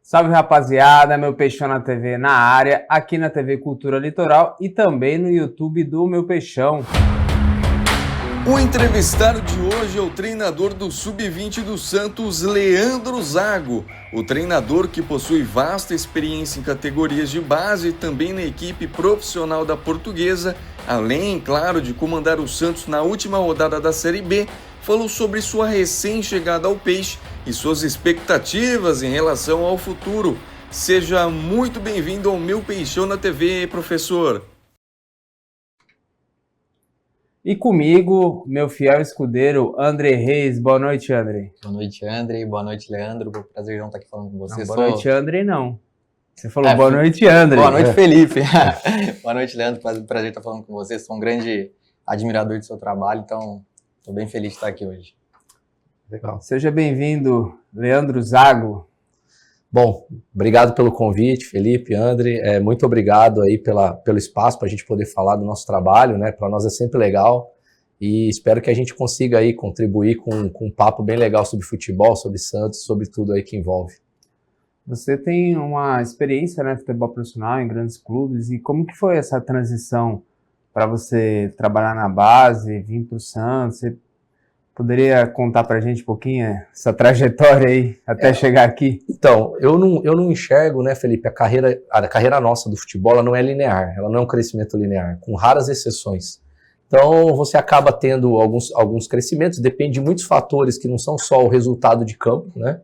Salve, rapaziada, meu Peixão na TV na área, aqui na TV Cultura Litoral e também no YouTube do Meu Peixão. O entrevistado de hoje é o treinador do Sub-20 do Santos, Leandro Zago. O treinador que possui vasta experiência em categorias de base e também na equipe profissional da Portuguesa, além, claro, de comandar o Santos na última rodada da Série B, falou sobre sua recém-chegada ao Peixe e suas expectativas em relação ao futuro. Seja muito bem-vindo ao Meu Peixão na TV, professor. E comigo, meu fiel escudeiro, André Reis. Boa noite, André. Boa noite, André. Boa noite, Leandro. Prazer estar aqui falando com você. Não, boa noite, André, não. Você falou boa noite, André. Boa noite, Felipe. Boa noite, Leandro. Prazer estar falando com você. Sou um grande admirador do seu trabalho, então estou bem feliz de estar aqui hoje. Legal. Seja bem-vindo, Leandro Zago. Bom, obrigado pelo convite, Felipe, André, muito obrigado aí pelo espaço para a gente poder falar do nosso trabalho, né? Para nós é sempre legal e espero que a gente consiga aí contribuir com um papo bem legal sobre futebol, sobre Santos, sobre tudo aí que envolve. Você tem uma experiência, né, futebol profissional em grandes clubes, e como que foi essa transição para você trabalhar na base, vir para o Santos? Você poderia contar pra gente um pouquinho essa trajetória aí até chegar aqui? Então, eu não enxergo, né, Felipe, a carreira nossa do futebol, ela não é linear, ela não é um crescimento linear, com raras exceções. Então, você acaba tendo alguns crescimentos, depende de muitos fatores que não são só o resultado de campo, né?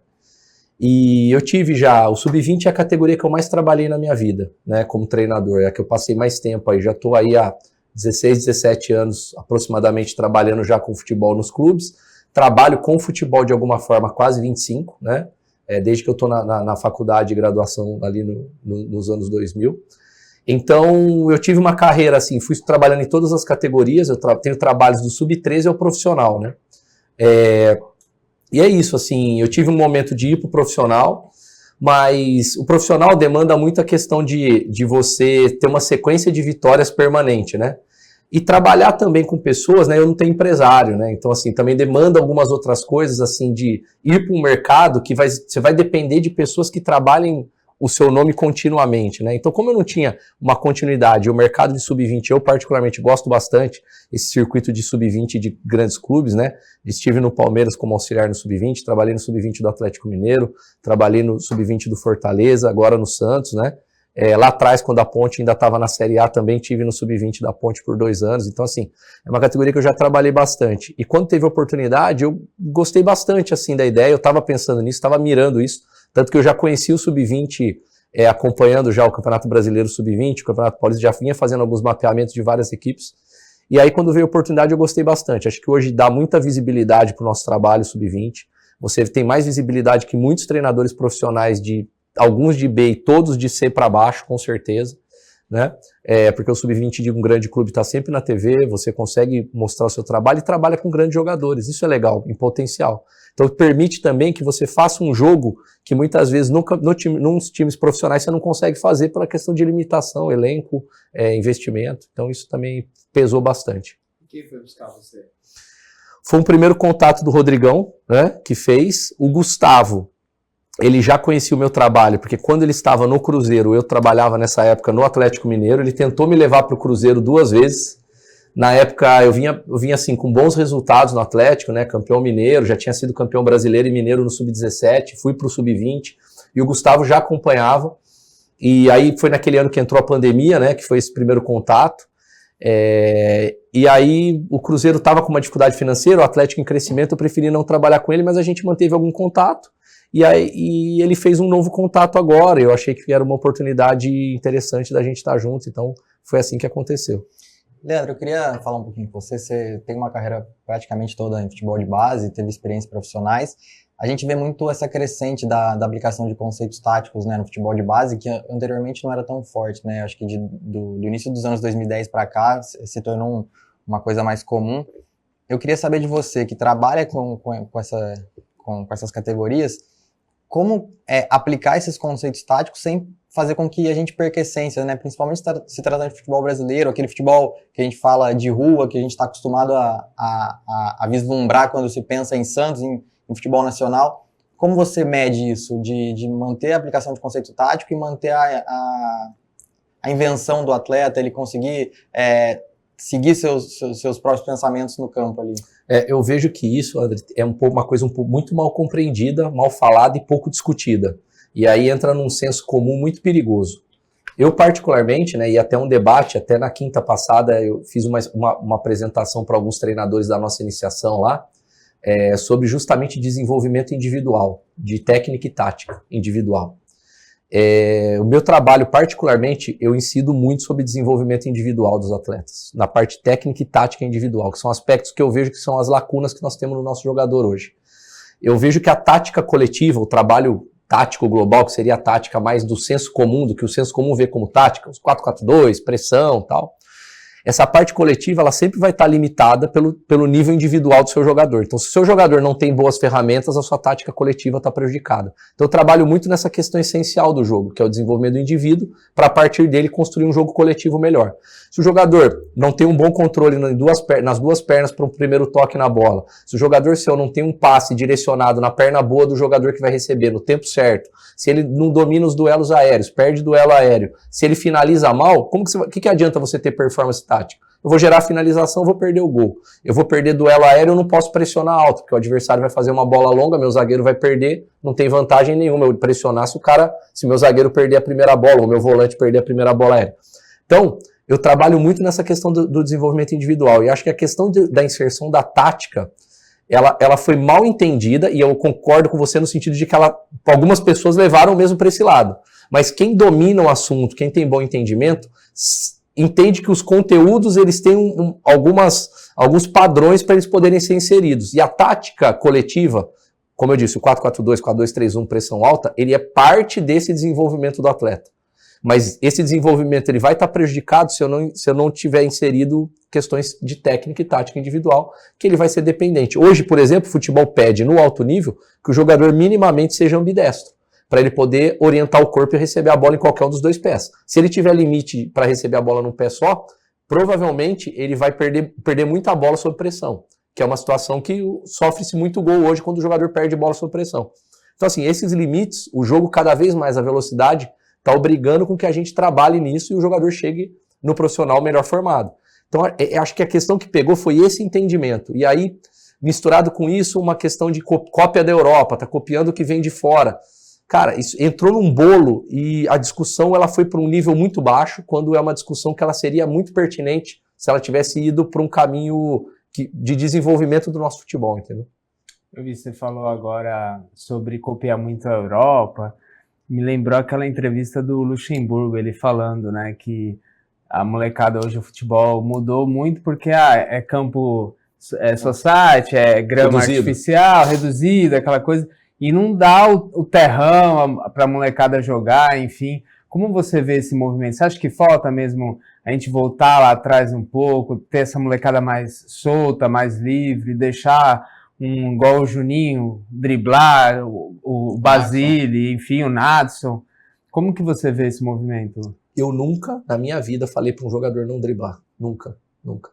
E eu tive já, o Sub-20 é a categoria que eu mais trabalhei na minha vida, né, como treinador, é a que eu passei mais tempo aí, já tô aí há 16, 17 anos aproximadamente trabalhando já com futebol nos clubes, trabalho com futebol de alguma forma quase 25, né? Desde que eu estou na faculdade de graduação ali nos anos 2000. Então eu tive uma carreira assim, fui trabalhando em todas as categorias, eu tenho trabalhos do Sub-13 ao profissional, né? E é isso, assim, eu tive um momento de ir para o profissional, mas o profissional demanda muito a questão de você ter uma sequência de vitórias permanente, né? E trabalhar também com pessoas, né? Eu não tenho empresário, né? Então, assim, também demanda algumas outras coisas, assim, de ir para um mercado que você vai depender de pessoas que trabalhem o seu nome continuamente, né? Então, como eu não tinha uma continuidade, o mercado de Sub-20, eu particularmente gosto bastante, esse circuito de Sub-20 de grandes clubes, né? Estive no Palmeiras como auxiliar no Sub-20, trabalhei no Sub-20 do Atlético Mineiro, trabalhei no Sub-20 do Fortaleza, agora no Santos, né? Lá atrás, quando a Ponte ainda estava na Série A, também tive no Sub-20 da Ponte por 2 anos, então assim, é uma categoria que eu já trabalhei bastante. E quando teve oportunidade, eu gostei bastante, assim, da ideia, eu estava pensando nisso, estava mirando isso, tanto que eu já conheci o Sub-20 acompanhando já o Campeonato Brasileiro Sub-20, o Campeonato Paulista, já vinha fazendo alguns mapeamentos de várias equipes. E aí, quando veio a oportunidade, eu gostei bastante. Acho que hoje dá muita visibilidade para o nosso trabalho Sub-20. Você tem mais visibilidade que muitos treinadores profissionais, alguns de B e todos de C para baixo, com certeza, né? Porque o Sub-20 de um grande clube está sempre na TV, você consegue mostrar o seu trabalho e trabalha com grandes jogadores. Isso é legal, em potencial. Então permite também que você faça um jogo que muitas vezes nos times profissionais você não consegue fazer pela questão de limitação, elenco, investimento. Então isso também pesou bastante. Quem foi buscar você? Foi um primeiro contato do Rodrigão, né, que fez. O Gustavo, ele já conhecia o meu trabalho, porque quando ele estava no Cruzeiro, eu trabalhava nessa época no Atlético Mineiro, ele tentou me levar para o Cruzeiro 2 vezes. Na época eu vinha assim com bons resultados no Atlético, né, campeão mineiro, já tinha sido campeão brasileiro e mineiro no Sub-17, fui para o Sub-20 e o Gustavo já acompanhava. E aí foi naquele ano que entrou a pandemia, né, que foi esse primeiro contato. E aí o Cruzeiro estava com uma dificuldade financeira, o Atlético em crescimento, eu preferi não trabalhar com ele, mas a gente manteve algum contato. E ele fez um novo contato agora, eu achei que era uma oportunidade interessante da gente estar junto, então foi assim que aconteceu. Leandro, eu queria falar um pouquinho com você. Você tem uma carreira praticamente toda em futebol de base, teve experiências profissionais. A gente vê muito essa crescente da aplicação de conceitos táticos, né, no futebol de base, que anteriormente não era tão forte, né? Acho que do início dos anos 2010 para cá se tornou uma coisa mais comum. Eu queria saber de você, que trabalha com essas categorias, como aplicar esses conceitos táticos sem fazer com que a gente perca a essência, né? Principalmente se tratando de futebol brasileiro, aquele futebol que a gente fala de rua, que a gente está acostumado a vislumbrar quando se pensa em Santos, em futebol nacional. Como você mede isso, de manter a aplicação de conceito tático e manter a invenção do atleta, ele conseguir seguir seus próprios pensamentos no campo ali? Eu vejo que isso, André, é uma coisa muito mal compreendida, mal falada e pouco discutida. E aí entra num senso comum muito perigoso. Eu particularmente, né, e até um debate, até na quinta passada, eu fiz uma apresentação para alguns treinadores da nossa iniciação lá, sobre justamente desenvolvimento individual, de técnica e tática individual. O meu trabalho, particularmente, eu ensino muito sobre desenvolvimento individual dos atletas, na parte técnica e tática individual, que são aspectos que eu vejo que são as lacunas que nós temos no nosso jogador hoje. Eu vejo que a tática coletiva, o trabalho tático global, que seria a tática mais do senso comum, do que o senso comum vê como tática, os 4-4-2, pressão e tal, essa parte coletiva ela sempre vai estar limitada pelo nível individual do seu jogador. Então, se o seu jogador não tem boas ferramentas, a sua tática coletiva está prejudicada. Então, eu trabalho muito nessa questão essencial do jogo, que é o desenvolvimento do indivíduo, para a partir dele construir um jogo coletivo melhor. Se o jogador não tem um bom controle nas duas pernas para um primeiro toque na bola, se o jogador seu não tem um passe direcionado na perna boa do jogador que vai receber no tempo certo, se ele não domina os duelos aéreos, perde duelo aéreo, se ele finaliza mal, que adianta você ter performance tática? Eu vou gerar finalização, vou perder o gol. Eu vou perder duelo aéreo, eu não posso pressionar alto, porque o adversário vai fazer uma bola longa, meu zagueiro vai perder, não tem vantagem nenhuma eu pressionar se meu zagueiro perder a primeira bola, ou meu volante perder a primeira bola aérea. Então, eu trabalho muito nessa questão do desenvolvimento individual, e acho que a questão da inserção da tática, ela foi mal entendida, e eu concordo com você no sentido de que algumas pessoas levaram mesmo para esse lado. Mas quem domina o assunto, quem tem bom entendimento, entende que os conteúdos eles têm alguns padrões para eles poderem ser inseridos. E a tática coletiva, como eu disse, o 4-4-2, 4-2-3-1, pressão alta, ele é parte desse desenvolvimento do atleta. Mas esse desenvolvimento ele vai estar prejudicado se eu não tiver inserido questões de técnica e tática individual, que ele vai ser dependente. Hoje, por exemplo, o futebol pede no alto nível que o jogador minimamente seja ambidestro, para ele poder orientar o corpo e receber a bola em qualquer um dos dois pés. Se ele tiver limite para receber a bola num pé só, provavelmente ele vai perder muita bola sob pressão, que é uma situação que sofre-se muito gol hoje quando o jogador perde bola sob pressão. Então, assim, esses limites, o jogo cada vez mais, a velocidade, está obrigando com que a gente trabalhe nisso e o jogador chegue no profissional melhor formado. Então, acho que a questão que pegou foi esse entendimento. E aí, misturado com isso, uma questão de cópia da Europa, tá copiando o que vem de fora. Cara, isso entrou num bolo e a discussão ela foi para um nível muito baixo, quando é uma discussão que ela seria muito pertinente se ela tivesse ido para um caminho de desenvolvimento do nosso futebol, entendeu? Eu vi, você falou agora sobre copiar muito a Europa. Me lembrou aquela entrevista do Luxemburgo, ele falando, né, que a molecada hoje, o futebol mudou muito porque é campo society, é grama artificial, reduzido, aquela coisa, e não dá o terrão para a molecada jogar, enfim. Como você vê esse movimento? Você acha que falta mesmo a gente voltar lá atrás um pouco, ter essa molecada mais solta, mais livre, deixar igual o Juninho, driblar, o Basile, enfim, o Nadson? Como que você vê esse movimento? Eu nunca, na minha vida, falei para um jogador não driblar. Nunca, nunca.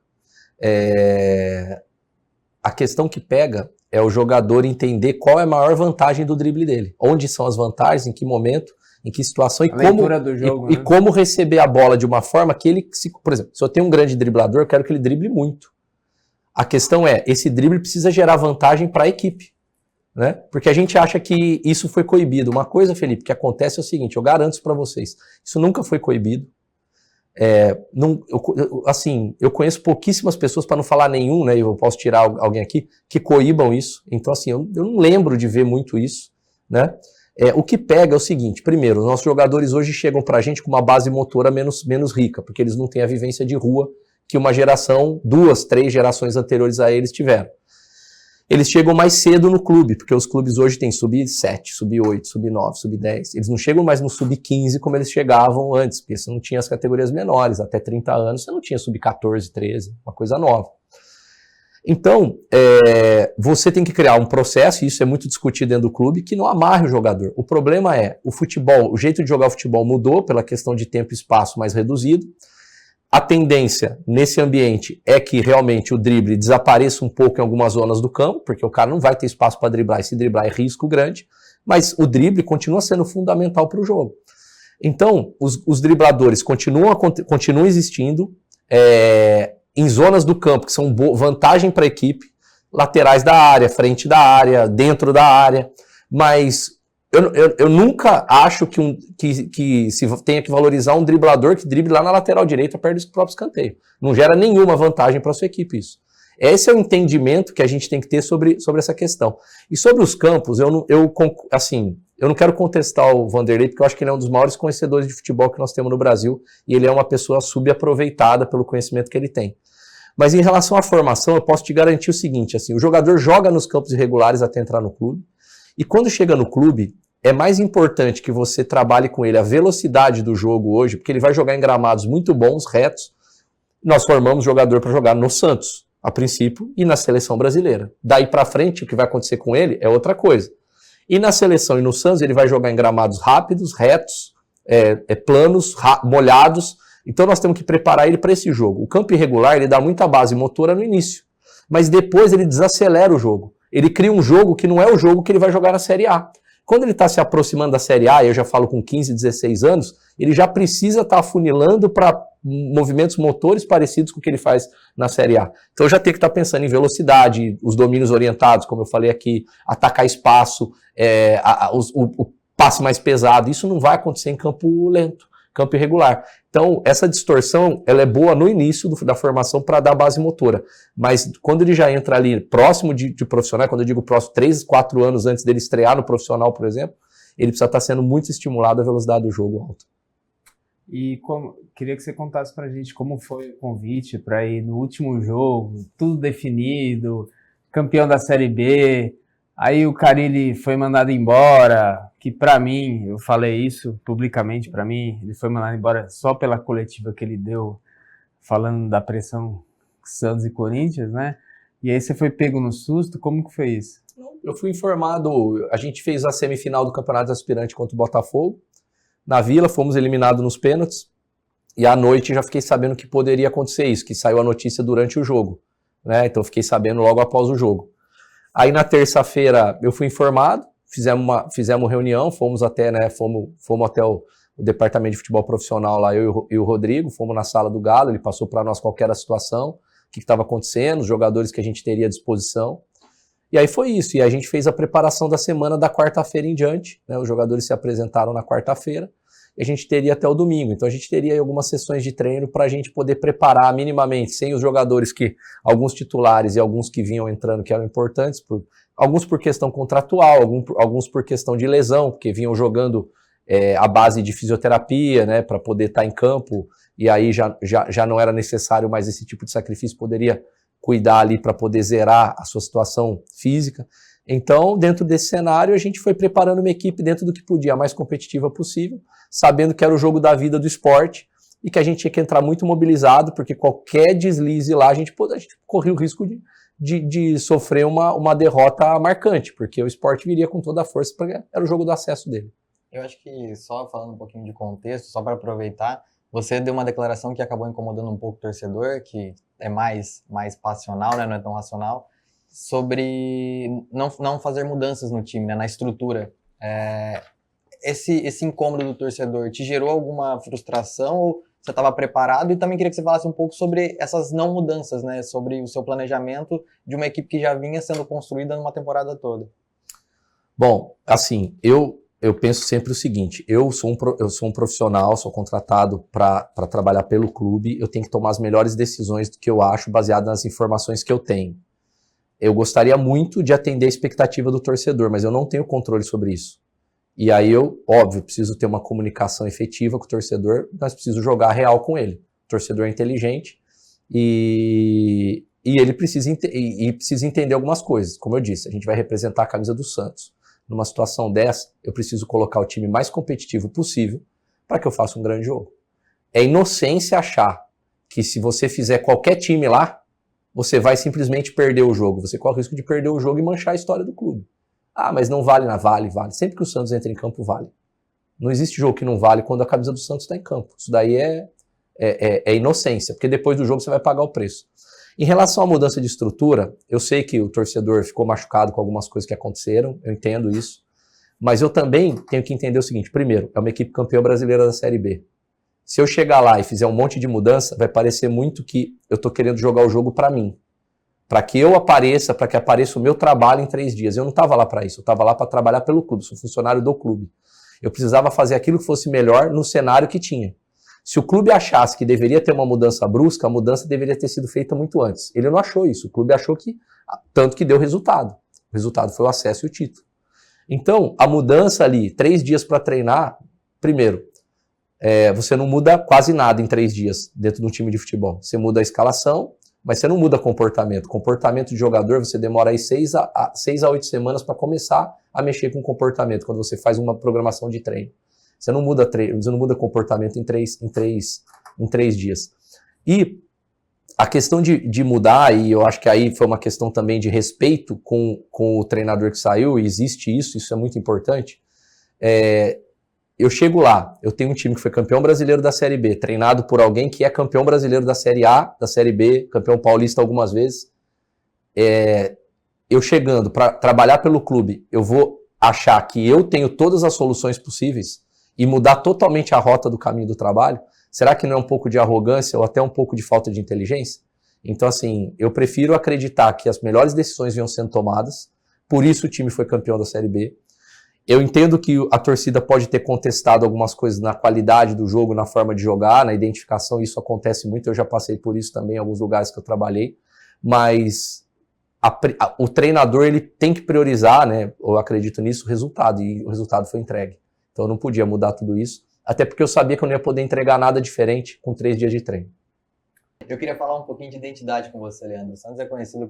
A questão que pega é o jogador entender qual é a maior vantagem do drible dele. Onde são as vantagens, em que momento, em que situação e como receber a bola de uma forma que ele... Por exemplo, se eu tenho um grande driblador, eu quero que ele drible muito. A questão é, esse drible precisa gerar vantagem para a equipe, né? Porque a gente acha que isso foi coibido. Uma coisa, Felipe, que acontece é o seguinte, eu garanto isso para vocês, isso nunca foi coibido. Eu conheço pouquíssimas pessoas, para não falar nenhum, né? Eu posso tirar alguém aqui, que coibam isso. Então, assim, eu não lembro de ver muito isso, né? O que pega é o seguinte, primeiro, os nossos jogadores hoje chegam para a gente com uma base motora menos rica, porque eles não têm a vivência de rua que uma geração, 2, 3 gerações anteriores a eles tiveram. Eles chegam mais cedo no clube, porque os clubes hoje têm sub-7, sub-8, sub-9, sub-10. Eles não chegam mais no sub-15 como eles chegavam antes, porque você não tinha as categorias menores. Até 30 anos você não tinha sub-14, 13, uma coisa nova. Então, você tem que criar um processo, e isso é muito discutido dentro do clube, que não amarre o jogador. O problema é, o futebol, o jeito de jogar o futebol mudou pela questão de tempo e espaço mais reduzido. A tendência nesse ambiente é que realmente o drible desapareça um pouco em algumas zonas do campo, porque o cara não vai ter espaço para driblar, e se driblar é risco grande. mas o drible continua sendo fundamental para o jogo. Então, os dribladores continuam existindo em zonas do campo que são vantagem para a equipe, laterais da área, frente da área, dentro da área, mas eu nunca acho que se tenha que valorizar um driblador que drible lá na lateral direita perto do próprio escanteio. Não gera nenhuma vantagem para a sua equipe isso. Esse é o entendimento que a gente tem que ter sobre essa questão. E sobre os campos, eu não quero contestar o Vanderlei, porque eu acho que ele é um dos maiores conhecedores de futebol que nós temos no Brasil, e ele é uma pessoa subaproveitada pelo conhecimento que ele tem. Mas em relação à formação, eu posso te garantir o seguinte, assim, o jogador joga nos campos irregulares até entrar no clube, e quando chega no clube, é mais importante que você trabalhe com ele a velocidade do jogo hoje, porque ele vai jogar em gramados muito bons, retos. Nós formamos jogador para jogar no Santos, a princípio, e na seleção brasileira. Daí para frente, o que vai acontecer com ele é outra coisa. E na seleção e no Santos, ele vai jogar em gramados rápidos, retos, planos, molhados. Então nós temos que preparar ele para esse jogo. O campo irregular, ele dá muita base motora no início, mas depois ele desacelera o jogo. Ele cria um jogo que não é o jogo que ele vai jogar na Série A. Quando ele está se aproximando da Série A, eu já falo com 15, 16 anos, ele já precisa estar afunilando para movimentos motores parecidos com o que ele faz na Série A. Então já tem que estar pensando em velocidade, os domínios orientados, como eu falei aqui, atacar espaço, o passe mais pesado. Isso não vai acontecer em campo lento, campo irregular. Então, essa distorção, ela é boa no início da formação para dar base motora. Mas quando ele já entra ali próximo de profissional, quando eu digo próximo, 3, 4 anos antes dele estrear no profissional, por exemplo, ele precisa estar sendo muito estimulado a velocidade do jogo alto. E queria que você contasse pra gente como foi o convite para ir no último jogo, tudo definido, campeão da Série B, aí o Carille foi mandado embora, que pra mim, eu falei isso publicamente pra mim, ele foi mandado embora só pela coletiva que ele deu, falando da pressão Santos e Corinthians, né? E aí você foi pego no susto, como que foi isso? Eu fui informado, a gente fez a semifinal do Campeonato Aspirante contra o Botafogo, na Vila, fomos eliminados nos pênaltis, e à noite já fiquei sabendo que poderia acontecer isso, que saiu a notícia durante o jogo, né? Então fiquei sabendo logo após o jogo. Aí na terça-feira eu fui informado, fizemos reunião, fomos até o departamento de futebol profissional lá, eu e o Rodrigo, fomos na sala do Galo, ele passou para nós qual era a situação, o que estava acontecendo, os jogadores que a gente teria à disposição. E aí foi isso, e a gente fez a preparação da semana da quarta-feira em diante, né? Os jogadores se apresentaram na quarta-feira, e a gente teria até o domingo. Então a gente teria aí algumas sessões de treino para a gente poder preparar minimamente, sem os jogadores alguns titulares e alguns que vinham entrando que eram importantes, alguns por questão contratual, alguns por questão de lesão, porque vinham jogando a base de fisioterapia, né, para poder estar em campo, e aí já não era necessário mais esse tipo de sacrifício, poderia cuidar ali para poder zerar a sua situação física. Então, dentro desse cenário, a gente foi preparando uma equipe dentro do que podia, a mais competitiva possível, sabendo que era o jogo da vida do esporte e que a gente tinha que entrar muito mobilizado, porque qualquer deslize lá, a gente corria o risco de sofrer uma derrota marcante, porque o esporte viria com toda a força, porque era o jogo do acesso dele. Eu acho que, só falando um pouquinho de contexto, só para aproveitar, você deu uma declaração que acabou incomodando um pouco o torcedor, que é mais passional, né, não é tão racional, sobre não fazer mudanças no time, né, na estrutura. Esse incômodo do torcedor te gerou alguma frustração ou você estava preparado? E também queria que você falasse um pouco sobre essas não mudanças, né, sobre o seu planejamento de uma equipe que já vinha sendo construída numa temporada toda. Bom, assim, eu penso sempre o seguinte, eu sou um profissional, sou contratado para trabalhar pelo clube, eu tenho que tomar as melhores decisões do que eu acho, baseado nas informações que eu tenho. Eu gostaria muito de atender a expectativa do torcedor, mas eu não tenho controle sobre isso. E aí óbvio, preciso ter uma comunicação efetiva com o torcedor, mas preciso jogar real com ele. O torcedor é inteligente e ele precisa entender algumas coisas. Como eu disse, a gente vai representar a camisa do Santos. Numa situação dessa, eu preciso colocar o time mais competitivo possível para que eu faça um grande jogo. É inocência achar que se você fizer qualquer time lá, você vai simplesmente perder o jogo. Você corre o risco de perder o jogo e manchar a história do clube. Ah, mas não vale, vale. Sempre que o Santos entra em campo, vale. Não existe jogo que não vale quando a camisa do Santos está em campo. Isso daí é inocência, porque depois do jogo você vai pagar o preço. Em relação à mudança de estrutura, eu sei que o torcedor ficou machucado com algumas coisas que aconteceram, eu entendo isso, Mas eu também tenho que entender o seguinte, primeiro, é uma equipe campeã brasileira da Série B. Se eu chegar lá e fizer um monte de mudança, vai parecer muito que eu estou querendo jogar o jogo para mim. Para que eu apareça, para que apareça o meu trabalho em 3 dias. Eu não estava lá para isso, eu estava lá para trabalhar pelo clube, sou funcionário do clube. Eu precisava fazer aquilo que fosse melhor no cenário que tinha. Se o clube achasse que deveria ter uma mudança brusca, a mudança deveria ter sido feita muito antes. Ele não achou isso, o clube achou que, tanto que deu resultado. O resultado foi o acesso e o título. Então, a mudança ali, 3 dias para treinar, primeiro, você não muda quase nada em 3 dias dentro de um time de futebol. Você muda a escalação, mas você não muda comportamento. Comportamento de jogador, você demora aí 6 a 8 semanas para começar a mexer com comportamento, quando você faz uma programação de treino. Você não muda comportamento em 3 dias. E a questão de mudar, e eu acho que aí foi uma questão também de respeito com o treinador que saiu, e existe isso é muito importante. Eu chego lá, eu tenho um time que foi campeão brasileiro da Série B, treinado por alguém que é campeão brasileiro da Série A, da Série B, campeão paulista algumas vezes. Eu chegando para trabalhar pelo clube, eu vou achar que eu tenho todas as soluções possíveis e mudar totalmente a rota do caminho do trabalho? Será que não é um pouco de arrogância ou até um pouco de falta de inteligência? Então, assim, eu prefiro acreditar que as melhores decisões vinham sendo tomadas, por isso o time foi campeão da Série B. Eu entendo que a torcida pode ter contestado algumas coisas na qualidade do jogo, na forma de jogar, na identificação, isso acontece muito, eu já passei por isso também em alguns lugares que eu trabalhei, mas o treinador ele tem que priorizar, né, eu acredito nisso, o resultado, e o resultado foi entregue. Então eu não podia mudar tudo isso, até porque eu sabia que eu não ia poder entregar nada diferente com 3 dias de treino. Eu queria falar um pouquinho de identidade com você, Leandro. O Santos é conhecido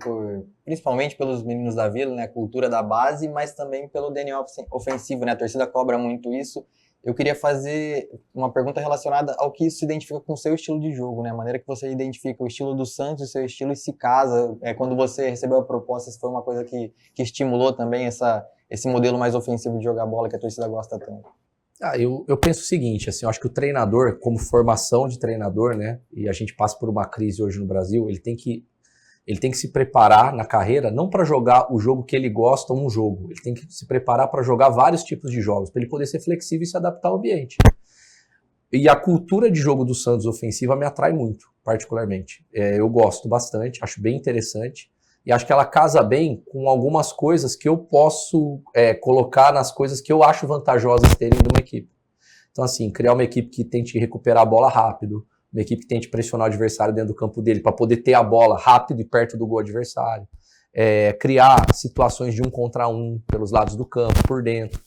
principalmente pelos meninos da vila, né, a cultura da base, mas também pelo DNA ofensivo, né, a torcida cobra muito isso. Eu queria fazer uma pergunta relacionada ao que isso se identifica com o seu estilo de jogo, né, a maneira que você identifica o estilo do Santos e o seu estilo e se casa. Quando você recebeu a proposta, isso foi uma coisa que estimulou também esse modelo mais ofensivo de jogar bola que a torcida gosta tanto? Eu penso o seguinte, assim, eu acho que o treinador, como formação de treinador, né, e a gente passa por uma crise hoje no Brasil, ele tem que se preparar na carreira, não para jogar o jogo que ele gosta ou um jogo, ele tem que se preparar para jogar vários tipos de jogos, para ele poder ser flexível e se adaptar ao ambiente. E a cultura de jogo do Santos ofensiva me atrai muito, particularmente. Eu gosto bastante, acho bem interessante, e acho que ela casa bem com algumas coisas que eu posso colocar nas coisas que eu acho vantajosas terem de uma equipe. Então, assim, criar uma equipe que tente recuperar a bola rápido, uma equipe que tente pressionar o adversário dentro do campo dele para poder ter a bola rápido e perto do gol adversário. Criar situações de 1 contra 1 pelos lados do campo, por dentro.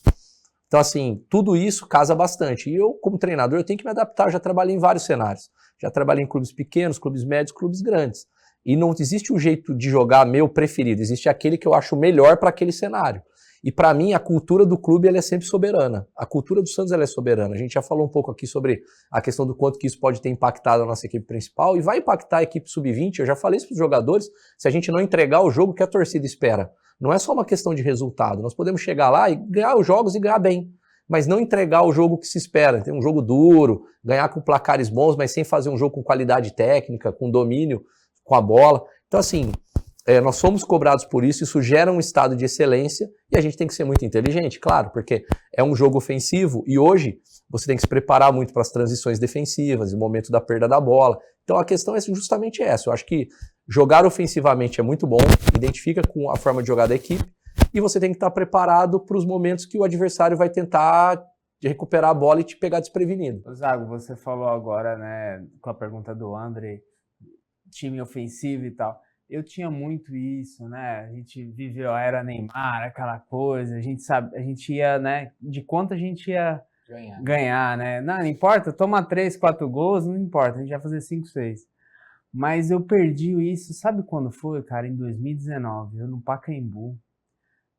Então, assim, tudo isso casa bastante. E eu, como treinador, eu tenho que me adaptar. Eu já trabalhei em vários cenários. Já trabalhei em clubes pequenos, clubes médios, clubes grandes. E não existe um jeito de jogar meu preferido, existe aquele que eu acho melhor para aquele cenário. E para mim, a cultura do clube ela é sempre soberana. A cultura do Santos ela é soberana. A gente já falou um pouco aqui sobre a questão do quanto que isso pode ter impactado a nossa equipe principal e vai impactar a equipe sub-20. Eu já falei isso para os jogadores, se a gente não entregar o jogo que a torcida espera. Não é só uma questão de resultado. Nós podemos chegar lá e ganhar os jogos e ganhar bem, mas não entregar o jogo que se espera. Ter um jogo duro, ganhar com placares bons, mas sem fazer um jogo com qualidade técnica, com domínio, com a bola. Então, assim, nós somos cobrados por isso gera um estado de excelência e a gente tem que ser muito inteligente, claro, porque é um jogo ofensivo e hoje você tem que se preparar muito para as transições defensivas, o momento da perda da bola. Então, a questão é justamente essa. Eu acho que jogar ofensivamente é muito bom, identifica com a forma de jogar da equipe e você tem que estar preparado para os momentos que o adversário vai tentar recuperar a bola e te pegar desprevenido. Zago, você falou agora, né, com a pergunta do André, time ofensivo e tal. Eu tinha muito isso, né? A gente viveu a era Neymar, aquela coisa, a gente ia, né, de quanto a gente ia ganhar, né? Não importa, toma 3, 4 gols, não importa, a gente vai fazer 5, 6. Mas eu perdi isso, sabe quando foi, cara? Em 2019, eu no Pacaembu.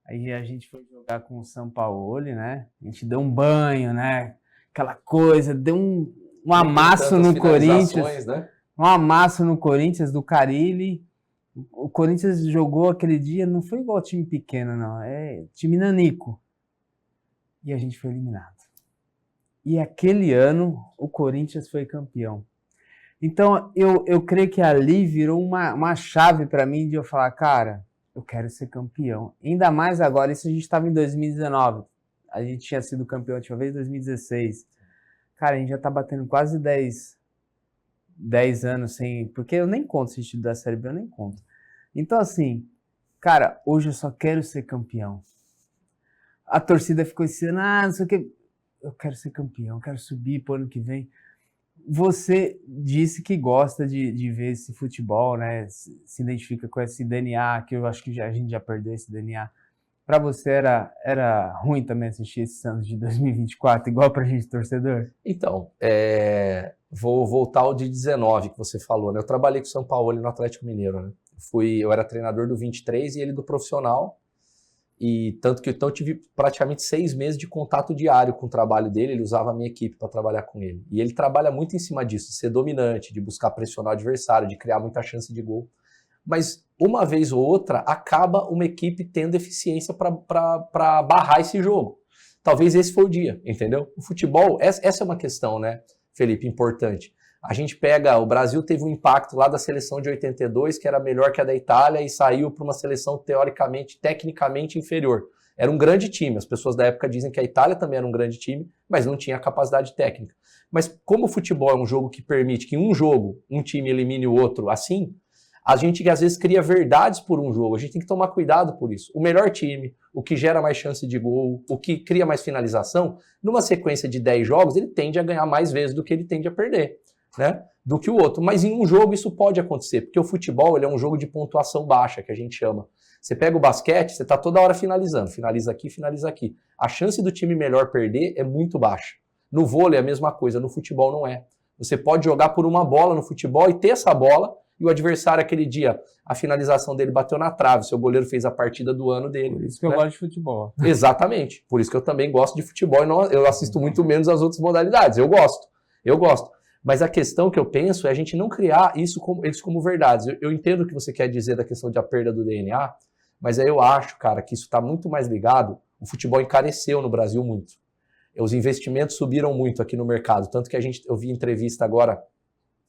Aí a gente foi jogar com o Sampaoli, né? A gente deu um banho, né? Aquela coisa, deu um amasso no Corinthians, né? Um amasso no Corinthians do Carille. O Corinthians jogou aquele dia, não foi igual time pequeno, não. É time nanico. E a gente foi eliminado. E aquele ano, o Corinthians foi campeão. Então, eu creio que ali virou uma chave para mim de eu falar, cara, eu quero ser campeão. Ainda mais agora, isso a gente estava em 2019. a gente tinha sido campeão a última vez em 2016. Cara, a gente já tá batendo quase 10 anos sem... Porque eu nem conto esse título da Série B, eu nem conto. Então, assim, cara, hoje eu só quero ser campeão. A torcida ficou dizendo, não sei o que... Eu quero ser campeão, quero subir pro ano que vem. Você disse que gosta de ver esse futebol, né? Se identifica com esse DNA, que eu acho que a gente já perdeu esse DNA. Para você era ruim também assistir esses anos de 2024, igual pra gente, torcedor? Então, vou voltar ao de 19 que você falou, né? Eu trabalhei com o São Paulo no Atlético Mineiro, né? Eu era treinador do 23 e ele do profissional. E tanto que então, eu tive praticamente 6 meses de contato diário com o trabalho dele, ele usava a minha equipe para trabalhar com ele. E ele trabalha muito em cima disso, de ser dominante, de buscar pressionar o adversário, de criar muita chance de gol. Mas uma vez ou outra, acaba uma equipe tendo eficiência para barrar esse jogo. Talvez esse foi o dia, entendeu? O futebol, essa é uma questão, né, Felipe, importante. A gente pega, o Brasil teve um impacto lá da seleção de 82, que era melhor que a da Itália, e saiu para uma seleção teoricamente, tecnicamente inferior. Era um grande time, as pessoas da época dizem que a Itália também era um grande time, mas não tinha capacidade técnica. Mas como o futebol é um jogo que permite que um time elimine o outro assim, a gente às vezes cria verdades por um jogo, a gente tem que tomar cuidado por isso. O melhor time, o que gera mais chance de gol, o que cria mais finalização, numa sequência de 10 jogos, ele tende a ganhar mais vezes do que ele tende a perder, né, do que o outro. Mas em um jogo isso pode acontecer, porque o futebol ele é um jogo de pontuação baixa, que a gente chama. Você pega o basquete, você está toda hora finalizando, finaliza aqui, finaliza aqui. A chance do time melhor perder é muito baixa. No vôlei é a mesma coisa, no futebol não é. Você pode jogar por uma bola no futebol e ter essa bola, e o adversário aquele dia, a finalização dele bateu na trave, seu goleiro fez a partida do ano dele. Por isso que eu gosto de futebol. Exatamente, por isso que eu também gosto de futebol, e eu assisto muito menos as outras modalidades, eu gosto. Mas a questão que eu penso é a gente não criar isso como verdades. Eu entendo o que você quer dizer da questão da perda do DNA, mas aí eu acho, cara, que isso está muito mais ligado, o futebol encareceu no Brasil muito. Os investimentos subiram muito aqui no mercado, tanto que eu vi entrevista agora,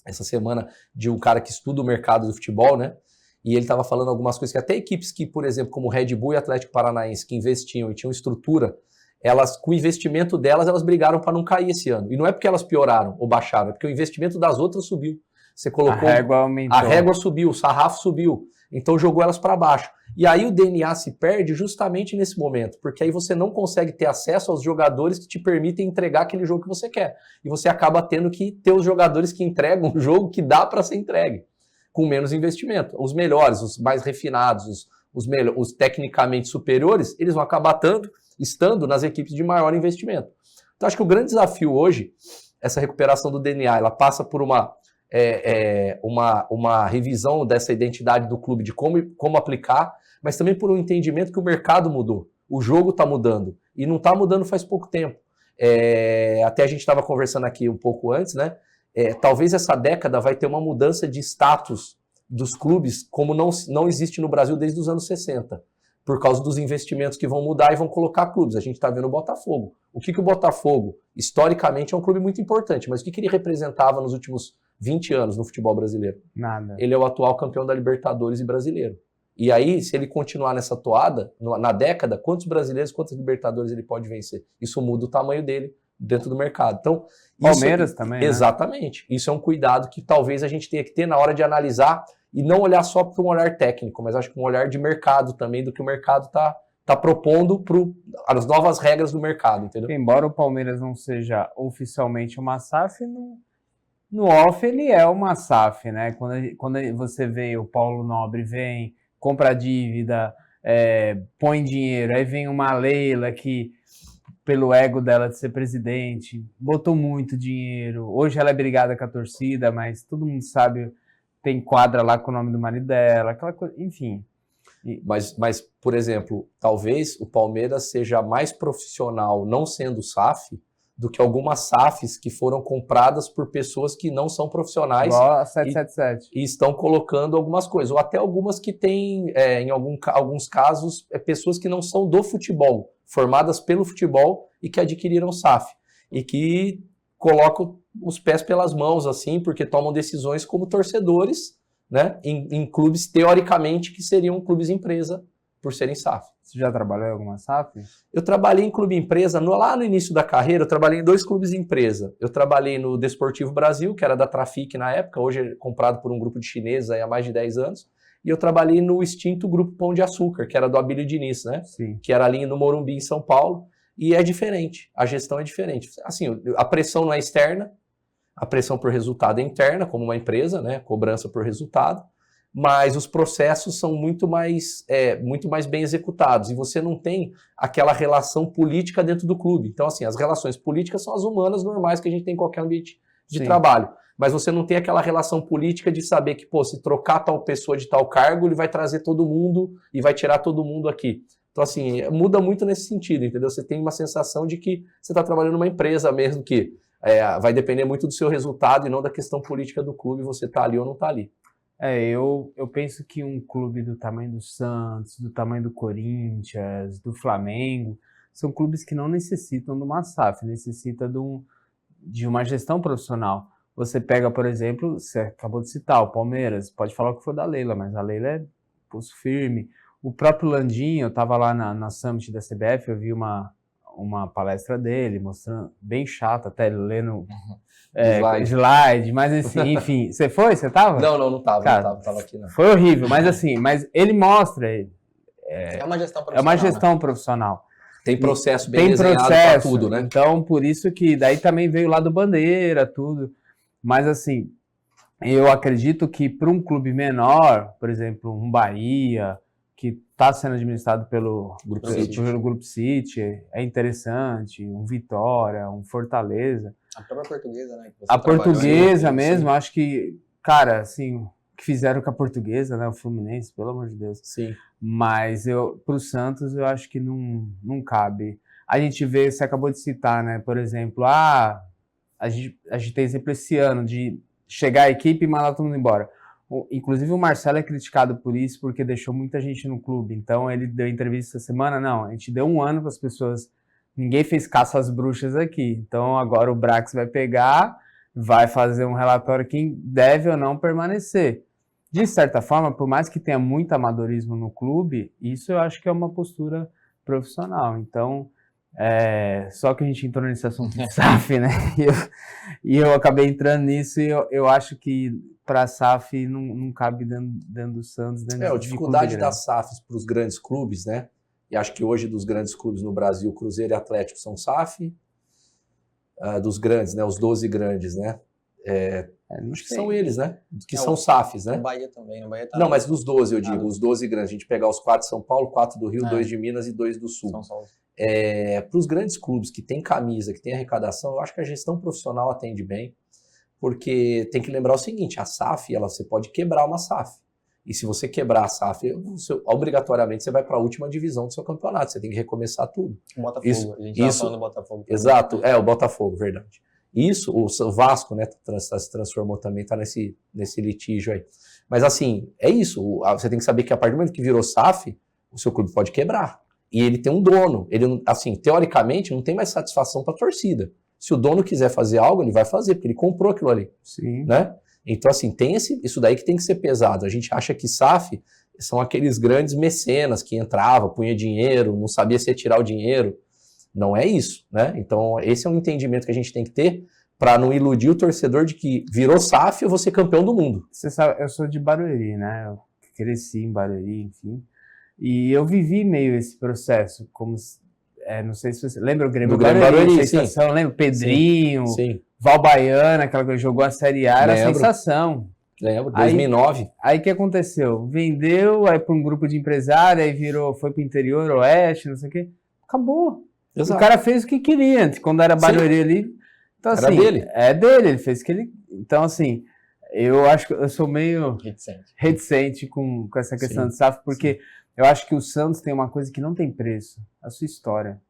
essa semana, de um cara que estuda o mercado do futebol, né? E ele estava falando algumas coisas que até equipes que, por exemplo, como Red Bull e Atlético Paranaense, que investiam e tinham estrutura, elas, com o investimento delas, elas brigaram para não cair esse ano. E não é porque elas pioraram ou baixaram, é porque o investimento das outras subiu. Você colocou... A régua aumentou. A régua subiu, o sarrafo subiu. Então jogou elas para baixo. E aí o DNA se perde justamente nesse momento, porque aí você não consegue ter acesso aos jogadores que te permitem entregar aquele jogo que você quer. E você acaba tendo que ter os jogadores que entregam o jogo que dá para ser entregue, com menos investimento. Os melhores, os mais refinados, os tecnicamente superiores, eles vão acabar estando nas equipes de maior investimento. Então acho que o grande desafio hoje, essa recuperação do DNA, ela passa por uma revisão dessa identidade do clube, de como aplicar, mas também por um entendimento que o mercado mudou, o jogo está mudando, e não está mudando faz pouco tempo. Até a gente estava conversando aqui um pouco antes, né? Talvez essa década vai ter uma mudança de status dos clubes, como não existe no Brasil desde os anos 60, por causa dos investimentos que vão mudar e vão colocar clubes. A gente está vendo o Botafogo. O que o Botafogo, historicamente, é um clube muito importante, mas o que ele representava nos últimos 20 anos no futebol brasileiro? Nada. Ele é o atual campeão da Libertadores e brasileiro. E aí, se ele continuar nessa toada, na década, quantos brasileiros, quantos Libertadores ele pode vencer? Isso muda o tamanho dele dentro do mercado. Então, Palmeiras também, né? Exatamente. Isso é um cuidado que talvez a gente tenha que ter na hora de analisar e não olhar só para um olhar técnico, mas acho que um olhar de mercado também, do que o mercado está propondo as novas regras do mercado, entendeu? Embora o Palmeiras não seja oficialmente uma SAF, no off ele é uma SAF, né? Quando você vê o Paulo Nobre, compra dívida, põe dinheiro, aí vem uma Leila que, pelo ego dela de ser presidente, botou muito dinheiro. Hoje ela é brigada com a torcida, mas todo mundo sabe, tem quadra lá com o nome do marido dela, aquela coisa, enfim. Mas, por exemplo, talvez o Palmeiras seja mais profissional não sendo SAF do que algumas SAFs que foram compradas por pessoas que não são profissionais. Igual a 777. E estão colocando algumas coisas, ou até algumas que têm, em alguns casos, pessoas que não são do futebol, formadas pelo futebol e que adquiriram SAF. E que colocam os pés pelas mãos, assim, porque tomam decisões como torcedores, né, em clubes, teoricamente, que seriam clubes empresa por serem SAF. Você já trabalhou em alguma SAF? Eu trabalhei em clube empresa, lá no início da carreira, eu trabalhei em 2 clubes empresa. Eu trabalhei no Desportivo Brasil, que era da Trafic na época, hoje é comprado por um grupo de chineses aí há mais de 10 anos. E eu trabalhei no extinto Grupo Pão de Açúcar, que era do Abílio Diniz, né? Sim. Que era ali no Morumbi, em São Paulo. E é diferente, a gestão é diferente. Assim, a pressão não é externa, a pressão por resultado é interna, como uma empresa, né? Cobrança por resultado. Mas os processos são muito mais bem executados. E você não tem aquela relação política dentro do clube. Então, assim, as relações políticas são as humanas normais que a gente tem em qualquer ambiente de Sim. trabalho. Mas você não tem aquela relação política de saber que, pô, se trocar tal pessoa de tal cargo, ele vai trazer todo mundo e vai tirar todo mundo aqui. Então, assim, muda muito nesse sentido, entendeu? Você tem uma sensação de que você está trabalhando numa empresa mesmo, que vai depender muito do seu resultado e não da questão política do clube, você está ali ou não está ali. Eu penso que um clube do tamanho do Santos, do tamanho do Corinthians, do Flamengo, são clubes que não necessitam de uma SAF, necessita de uma gestão profissional. Você pega, por exemplo, você acabou de citar o Palmeiras, pode falar o que for da Leila, mas a Leila é pulso firme. O próprio Landinho, eu estava lá na Summit da CBF, eu vi uma palestra dele, mostrando, bem chato, até lendo slide, mas enfim, você foi? Você estava? Não estava, Cara, não tava aqui não. Foi horrível, mas assim, ele mostra, É uma gestão profissional. é uma gestão profissional. Tem processo bem Tem desenhado processo, para tudo, né? Então, por isso que daí também veio lá do Bandeira, tudo. Mas assim, eu acredito que para um clube menor, por exemplo, um Bahia, que está sendo administrado pelo Grupo City, é interessante, um Vitória, um Fortaleza. A própria Portuguesa, né? A Portuguesa mesmo, acho que, cara, assim, o que fizeram com a Portuguesa, né? O Fluminense, pelo amor de Deus. Sim. Mas pro Santos eu acho que não cabe. A gente vê, você acabou de citar, né? Por exemplo, a gente tem exemplo esse ano de chegar a equipe e mandar todo mundo embora. Inclusive o Marcelo é criticado por isso, porque deixou muita gente no clube. Então ele deu entrevista essa semana, não, a gente deu 1 ano para as pessoas, ninguém fez caça às bruxas aqui. Então agora o Brax vai pegar, vai fazer um relatório quem deve ou não permanecer. De certa forma, por mais que tenha muito amadorismo no clube, isso eu acho que é uma postura profissional. Então, só que a gente entrou nesse assunto de SAF, né? E eu acabei entrando nisso e eu acho que para a SAF não cabe dentro do Santos. A dificuldade das SAFs para os grandes clubes, né? E acho que hoje dos grandes clubes no Brasil, Cruzeiro e Atlético são SAF. Dos grandes, né? Os 12 grandes, né? Acho que são eles, né? Que são SAFs, né? No Bahia também, no Bahia tá. Não, mas dos 12 eu digo, os 12 grandes. A gente pegar os 4 de São Paulo, 4 do Rio, 2 de Minas e 2 do Sul. Para os grandes clubes que tem camisa, que tem arrecadação, eu acho que a gestão profissional atende bem, porque tem que lembrar o seguinte, a SAF, você pode quebrar uma SAF. E se você quebrar a SAF, obrigatoriamente você vai para a última divisão do seu campeonato, você tem que recomeçar tudo. O Botafogo, a gente estava falando do Botafogo. Também. Exato, o Botafogo, verdade. Isso, o Vasco, né, se transformou também, está nesse litígio aí. Mas assim, é isso, você tem que saber que a partir do momento que virou SAF, o seu clube pode quebrar. E ele tem um dono, ele, assim, teoricamente, não tem mais satisfação para a torcida. Se o dono quiser fazer algo, ele vai fazer, porque ele comprou aquilo ali. Sim. Né? Então, assim, tem isso daí que tem que ser pesado. A gente acha que SAF são aqueles grandes mecenas que entrava, punha dinheiro, não sabia se ia tirar o dinheiro. Não é isso, né? Então, esse é um entendimento que a gente tem que ter para não iludir o torcedor de que virou SAF, eu vou ser campeão do mundo. Você sabe, eu sou de Barueri, né? Eu cresci em Barueri, enfim. E eu vivi meio esse processo, como... não sei se você lembra o Grêmio Barueri, sensação, lembra? Pedrinho, sim. Val Baiana, aquela que jogou a Série A, era a sensação. Lembro, 2009. Aí o que aconteceu? Vendeu, aí para um grupo de empresários, aí foi para o interior, oeste, não sei o quê. Acabou. Exato. O cara fez o que queria, quando era Barueri ali. Então, assim, era dele. É dele, ele fez o que ele... Então, assim, eu acho que eu sou meio reticente com essa questão de SAF, porque eu acho que o Santos tem uma coisa que não tem preço, a sua história.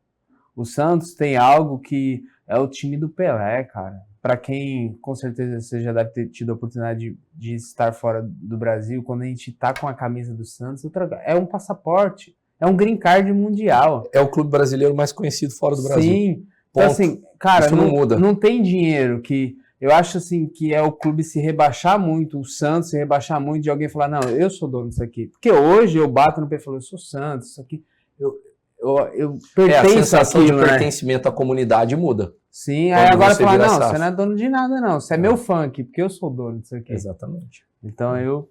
O Santos tem algo que é o time do Pelé, cara. Para quem, com certeza, você já deve ter tido a oportunidade de estar fora do Brasil, quando a gente tá com a camisa do Santos, é um passaporte, é um green card mundial. É o clube brasileiro mais conhecido fora do Brasil. Sim. Então, assim, cara, isso não muda. Não tem dinheiro que... eu acho assim que é o clube se rebaixar muito, o Santos se rebaixar muito de alguém falar, não, eu sou dono disso aqui. Porque hoje eu bato no pé e falo, eu sou Santos, isso aqui, eu pertenço a sensação àquilo, de pertencimento à comunidade muda. Sim, aí agora falar, não, SAF. você não é dono de nada não, você é meu fã aqui, porque eu sou dono disso aqui. Exatamente. Então eu...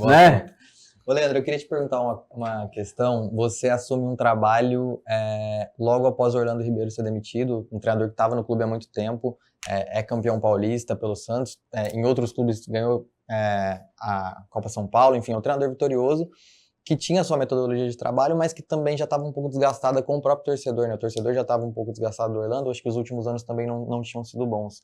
Né? Ô, Leandro, eu queria te perguntar uma questão. Você assume um trabalho logo após o Orlando Ribeiro ser demitido, um treinador que estava no clube há muito tempo, é campeão paulista pelo Santos, em outros clubes ganhou a Copa São Paulo, enfim, é um treinador vitorioso, que tinha sua metodologia de trabalho, mas que também já estava um pouco desgastada com o próprio torcedor, né? O torcedor já estava um pouco desgastado do Orlando, acho que os últimos anos também não tinham sido bons.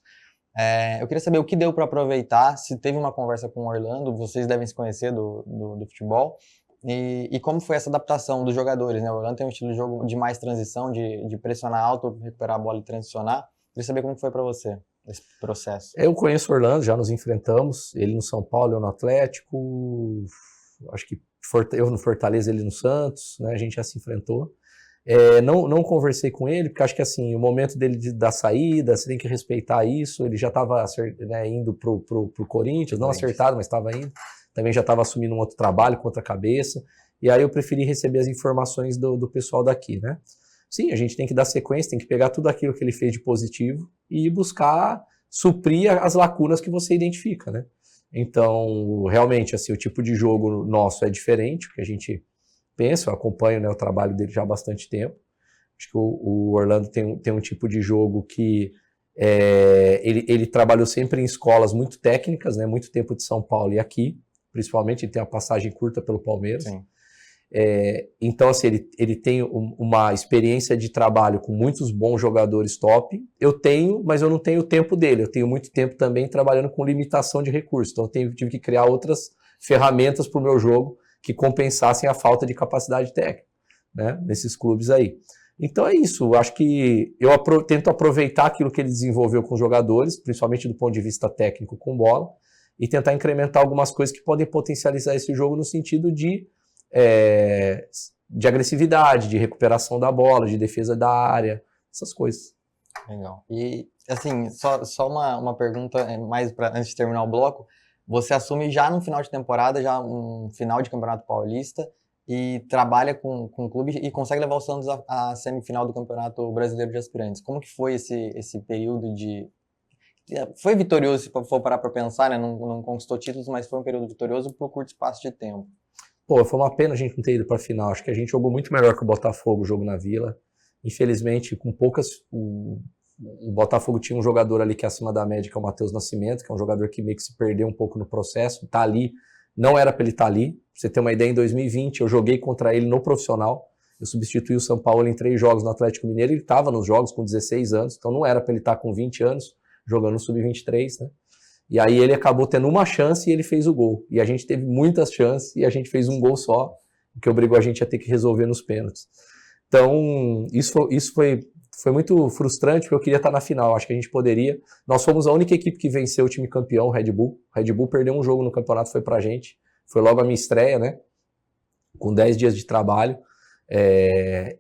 Eu queria saber o que deu para aproveitar, se teve uma conversa com o Orlando, vocês devem se conhecer do futebol, e como foi essa adaptação dos jogadores, né? O Orlando tem um estilo de jogo de mais transição, de pressionar alto, recuperar a bola e transicionar. Queria saber como foi para você esse processo. Eu conheço o Orlando, já nos enfrentamos, ele no São Paulo, eu no Atlético, acho que eu no Fortaleza, ele no Santos, né? A gente já se enfrentou. Não conversei com ele, porque acho que assim, o momento dele da saída, você tem que respeitar isso, ele já estava indo pro Corinthians, não acertado, mas estava indo, também já estava assumindo um outro trabalho com outra cabeça, e aí eu preferi receber as informações do pessoal daqui, né? Sim, a gente tem que dar sequência, tem que pegar tudo aquilo que ele fez de positivo e buscar suprir as lacunas que você identifica, né? Então, realmente, assim, o tipo de jogo nosso é diferente, o que a gente pensa, eu acompanho, né, o trabalho dele já há bastante tempo. Acho que o Orlando tem um tipo de jogo que ele trabalhou sempre em escolas muito técnicas, né, muito tempo de São Paulo e aqui, principalmente, ele tem uma passagem curta pelo Palmeiras. Sim. Então, assim, ele tem uma experiência de trabalho com muitos bons jogadores top. Eu tenho, mas eu não tenho o tempo dele. Eu tenho muito tempo também trabalhando com limitação de recursos. Então, eu tive que criar outras ferramentas para o meu jogo que compensassem a falta de capacidade técnica, né, nesses clubes aí. Então é isso, eu acho que eu tento aproveitar aquilo que ele desenvolveu com os jogadores, principalmente do ponto de vista técnico com bola, e tentar incrementar algumas coisas que podem potencializar esse jogo no sentido de agressividade, de recuperação da bola, de defesa da área, essas coisas. Legal. E, assim, só uma pergunta mais antes de terminar o bloco. Você assume já no final de temporada, já um final de Campeonato Paulista, e trabalha com o clube e consegue levar o Santos à semifinal do Campeonato Brasileiro de Aspirantes. Como que foi esse período de... Foi vitorioso, se for parar para pensar, né? Não conquistou títulos, mas foi um período vitorioso por curto espaço de tempo. Pô, foi uma pena a gente não ter ido para a final. Acho que a gente jogou muito melhor que o Botafogo, o jogo na Vila. Infelizmente, com poucas... O Botafogo tinha um jogador ali que é acima da média, que é o Matheus Nascimento, que é um jogador que meio que se perdeu um pouco no processo, tá ali, não era para ele estar ali. Pra você ter uma ideia, em 2020 eu joguei contra ele no profissional, eu substituí o São Paulo em 3 jogos no Atlético Mineiro, ele estava nos jogos com 16 anos, então não era para ele estar com 20 anos, jogando no Sub-23, né? E aí ele acabou tendo uma chance e ele fez o gol. E a gente teve muitas chances e a gente fez um gol só, o que obrigou a gente a ter que resolver nos pênaltis. Então, isso foi muito frustrante, porque eu queria estar na final, acho que a gente poderia. Nós fomos a única equipe que venceu o time campeão, o Red Bull. O Red Bull perdeu um jogo no campeonato, foi pra gente. Foi logo a minha estreia, né? Com 10 dias de trabalho.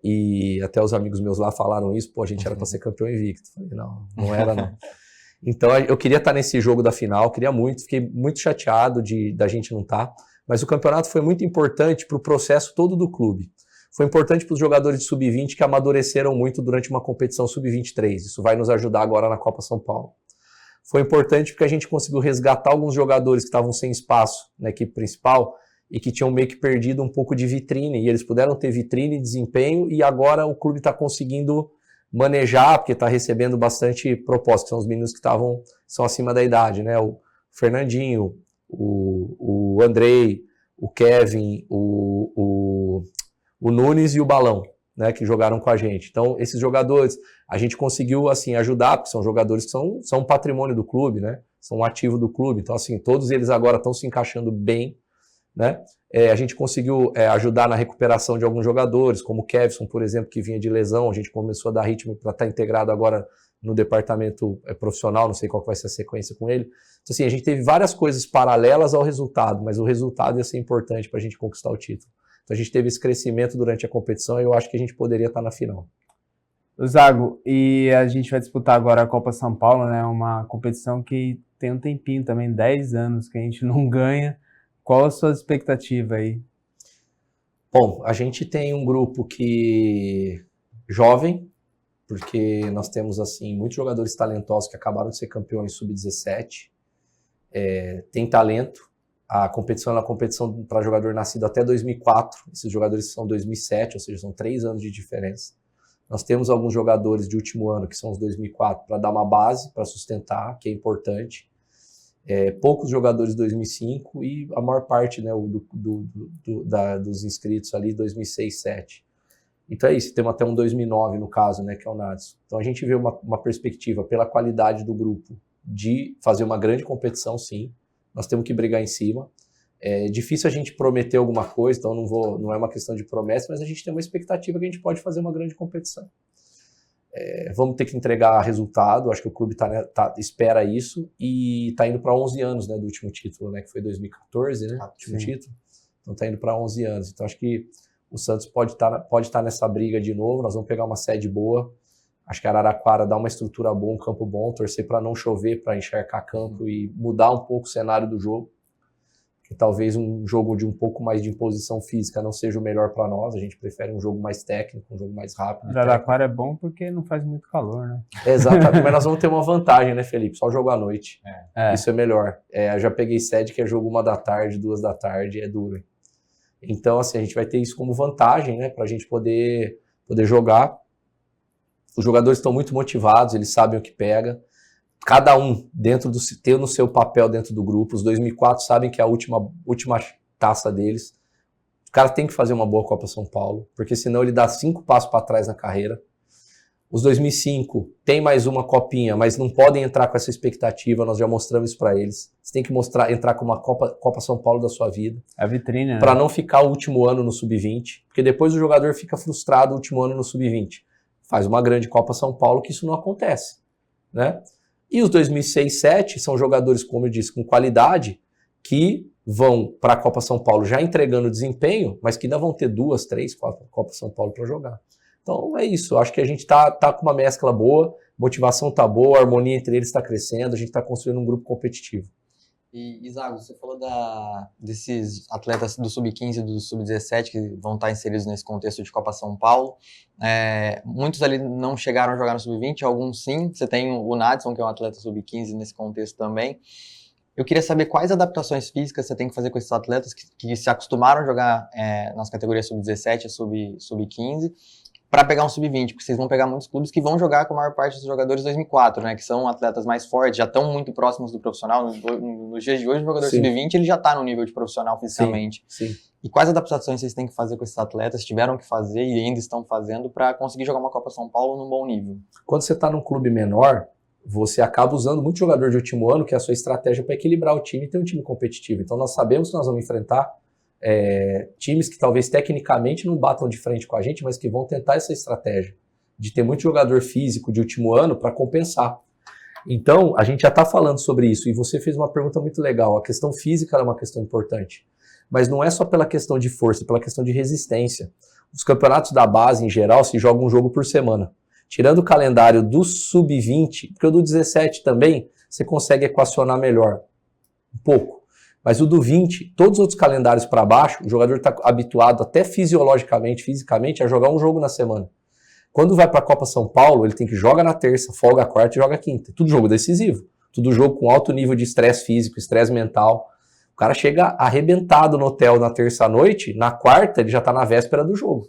E até os amigos meus lá falaram isso, pô, a gente era pra ser campeão invicto. Falei, não era não. Então eu queria estar nesse jogo da final, queria muito, fiquei muito chateado da gente não estar. Mas o campeonato foi muito importante pro processo todo do clube. Foi importante para os jogadores de Sub-20 que amadureceram muito durante uma competição Sub-23. Isso vai nos ajudar agora na Copa São Paulo. Foi importante porque a gente conseguiu resgatar alguns jogadores que estavam sem espaço na equipe principal e que tinham meio que perdido um pouco de vitrine. E eles puderam ter vitrine e desempenho e agora o clube está conseguindo manejar, porque está recebendo bastante propostas. São os meninos que são acima da idade, né? O Fernandinho, o Andrei, o Kevin, o Nunes e o Balão, né, que jogaram com a gente. Então, esses jogadores, a gente conseguiu, assim, ajudar, porque são jogadores que são um patrimônio do clube, né, são um ativo do clube. Então, assim, todos eles agora estão se encaixando bem, né. A gente conseguiu ajudar na recuperação de alguns jogadores, como o Kevson, por exemplo, que vinha de lesão. A gente começou a dar ritmo para estar integrado agora no departamento profissional, não sei qual vai ser a sequência com ele. Então, assim, a gente teve várias coisas paralelas ao resultado, mas o resultado ia ser importante para a gente conquistar o título. Então a gente teve esse crescimento durante a competição e eu acho que a gente poderia estar na final. Zago, e a gente vai disputar agora a Copa São Paulo, né? Uma competição que tem um tempinho também, 10 anos que a gente não ganha. Qual a sua expectativa aí? Bom, a gente tem um grupo que jovem, porque nós temos assim muitos jogadores talentosos que acabaram de ser campeões sub-17, tem talento. A competição é uma competição para jogador nascido até 2004, esses jogadores são 2007, ou seja, são 3 anos de diferença. Nós temos alguns jogadores de último ano, que são os 2004, para dar uma base, para sustentar, que é importante. Poucos jogadores de 2005 e a maior parte, né, dos inscritos ali 2006, 2007. Então é isso, temos até um 2009 no caso, né, que é o Nadson. Então a gente vê uma perspectiva pela qualidade do grupo de fazer uma grande competição, sim. Nós temos que brigar em cima. É difícil a gente prometer alguma coisa, então não é uma questão de promessa, mas a gente tem uma expectativa que a gente pode fazer uma grande competição. Vamos ter que entregar resultado, acho que o clube espera isso, e está indo para 11 anos, né, do último título, né, que foi 2014, né, último título. Então está indo para 11 anos. Então acho que o Santos pode estar nessa briga de novo, nós vamos pegar uma sede boa. Acho que a Araraquara dá uma estrutura boa, um campo bom, torcer para não chover, para encharcar campo e mudar um pouco o cenário do jogo. Que talvez um jogo de um pouco mais de imposição física não seja o melhor para nós, a gente prefere um jogo mais técnico, um jogo mais rápido. Araraquara é bom porque não faz muito calor, né? Exatamente, mas nós vamos ter uma vantagem, né, Felipe? Só jogo à noite. Isso é melhor. Eu já peguei sede que é jogo 1 da tarde, 2 da tarde, é duro. Então, assim, a gente vai ter isso como vantagem, né, para a gente poder jogar. Os jogadores estão muito motivados, eles sabem o que pega. Cada um tendo o seu papel dentro do grupo. Os 2004 sabem que é a última taça deles. O cara tem que fazer uma boa Copa São Paulo, porque senão ele dá 5 passos para trás na carreira. Os 2005 tem mais uma copinha, mas não podem entrar com essa expectativa, nós já mostramos isso para eles. Você tem que entrar com uma Copa São Paulo da sua vida. A vitrine, né? Para não ficar o último ano no Sub-20, porque depois o jogador fica frustrado o último ano no Sub-20. Faz uma grande Copa São Paulo, que isso não acontece, né? E os 2006, 2007 são jogadores, como eu disse, com qualidade, que vão para a Copa São Paulo já entregando desempenho, mas que ainda vão ter 2, 3, 4 Copa São Paulo para jogar. Então é isso, eu acho que a gente tá com uma mescla boa, motivação tá boa, a harmonia entre eles está crescendo, a gente está construindo um grupo competitivo. E, Zago, você falou desses atletas do Sub-15 e do Sub-17 que vão estar inseridos nesse contexto de Copa São Paulo. Muitos ali não chegaram a jogar no Sub-20, alguns sim. Você tem o Nadson, que é um atleta Sub-15 nesse contexto também. Eu queria saber quais adaptações físicas você tem que fazer com esses atletas que se acostumaram a jogar nas categorias Sub-17 e Sub-15, para pegar um Sub-20, porque vocês vão pegar muitos clubes que vão jogar com a maior parte dos jogadores 2004, né, que são atletas mais fortes, já estão muito próximos do profissional. Nos dias de hoje, o jogador Sub-20 ele já está no nível de profissional fisicamente. Sim. E quais adaptações vocês têm que fazer com esses atletas, tiveram que fazer e ainda estão fazendo para conseguir jogar uma Copa São Paulo num bom nível? Quando você está num clube menor, você acaba usando muito jogador de último ano, que é a sua estratégia para equilibrar o time e ter um time competitivo. Então nós sabemos que nós vamos enfrentar times que talvez tecnicamente não batam de frente com a gente, mas que vão tentar essa estratégia de ter muito jogador físico de último ano para compensar. Então, a gente já está falando sobre isso, e você fez uma pergunta muito legal. A questão física é uma questão importante, mas não é só pela questão de força, é pela questão de resistência. Os campeonatos da base, em geral, se joga um jogo por semana. Tirando o calendário do Sub-20, porque o do 17 também, você consegue equacionar melhor, um pouco. Mas o do 20, todos os outros calendários para baixo, o jogador está habituado até fisiologicamente, fisicamente, a jogar um jogo na semana. Quando vai para a Copa São Paulo, ele tem que jogar na terça, folga a quarta e joga a quinta. Tudo jogo decisivo. Tudo jogo com alto nível de estresse físico, estresse mental. O cara chega arrebentado no hotel na terça à noite, na quarta ele já está na véspera do jogo.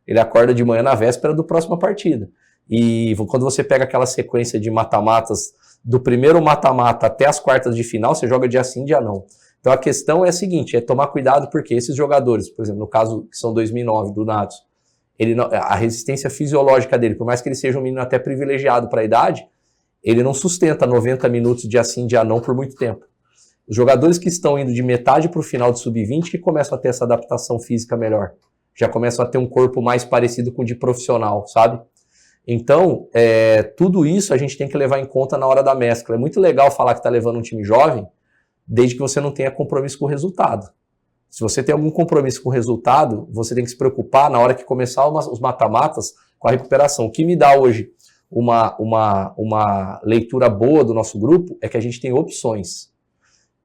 Ele acorda de manhã na véspera do próxima partida. E quando você pega aquela sequência de mata-matas, do primeiro mata-mata até as quartas de final, você joga dia sim, dia não. Então a questão é a seguinte, é tomar cuidado porque esses jogadores, por exemplo, no caso que são 2009 do Nadson, a resistência fisiológica dele, por mais que ele seja um menino até privilegiado para a idade, ele não sustenta 90 minutos dia sim, dia não por muito tempo. Os jogadores que estão indo de metade para o final do Sub-20 que começam a ter essa adaptação física melhor, já começam a ter um corpo mais parecido com o de profissional, sabe? Então, tudo isso a gente tem que levar em conta na hora da mescla. É muito legal falar que está levando um time jovem, desde que você não tenha compromisso com o resultado. Se você tem algum compromisso com o resultado, você tem que se preocupar na hora que começar os mata-matas com a recuperação. O que me dá hoje uma leitura boa do nosso grupo é que a gente tem opções.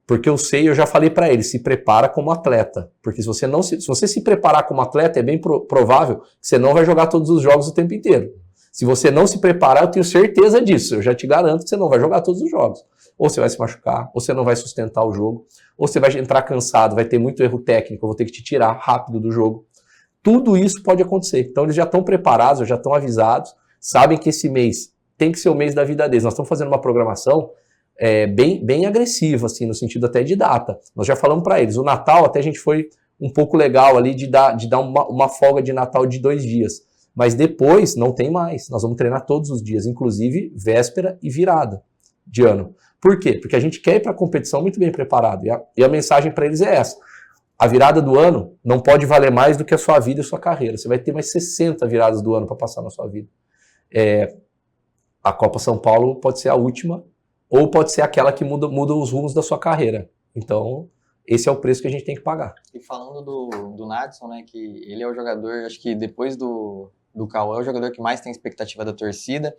Porque eu já falei para ele, se prepara como atleta. Porque se você se preparar como atleta, é bem provável que você não vai jogar todos os jogos o tempo inteiro. Se você não se preparar, eu tenho certeza disso. Eu já te garanto que você não vai jogar todos os jogos. Ou você vai se machucar, ou você não vai sustentar o jogo, ou você vai entrar cansado, vai ter muito erro técnico, eu vou ter que te tirar rápido do jogo. Tudo isso pode acontecer. Então eles já estão preparados, já estão avisados, sabem que esse mês tem que ser o mês da vida deles. Nós estamos fazendo uma programação bem agressiva, assim, no sentido até de data. Nós já falamos para eles. O Natal até a gente foi um pouco legal ali de dar uma folga de Natal de 2 dias. Mas depois não tem mais. Nós vamos treinar todos os dias, inclusive véspera e virada de ano. Por quê? Porque a gente quer ir para a competição muito bem preparado. E a mensagem para eles é essa. A virada do ano não pode valer mais do que a sua vida e a sua carreira. Você vai ter mais 60 viradas do ano para passar na sua vida. A Copa São Paulo pode ser a última, ou pode ser aquela que muda os rumos da sua carreira. Então, esse é o preço que a gente tem que pagar. E falando do Nadson, né, que ele é o jogador, acho que depois do Cauã, é o jogador que mais tem expectativa da torcida.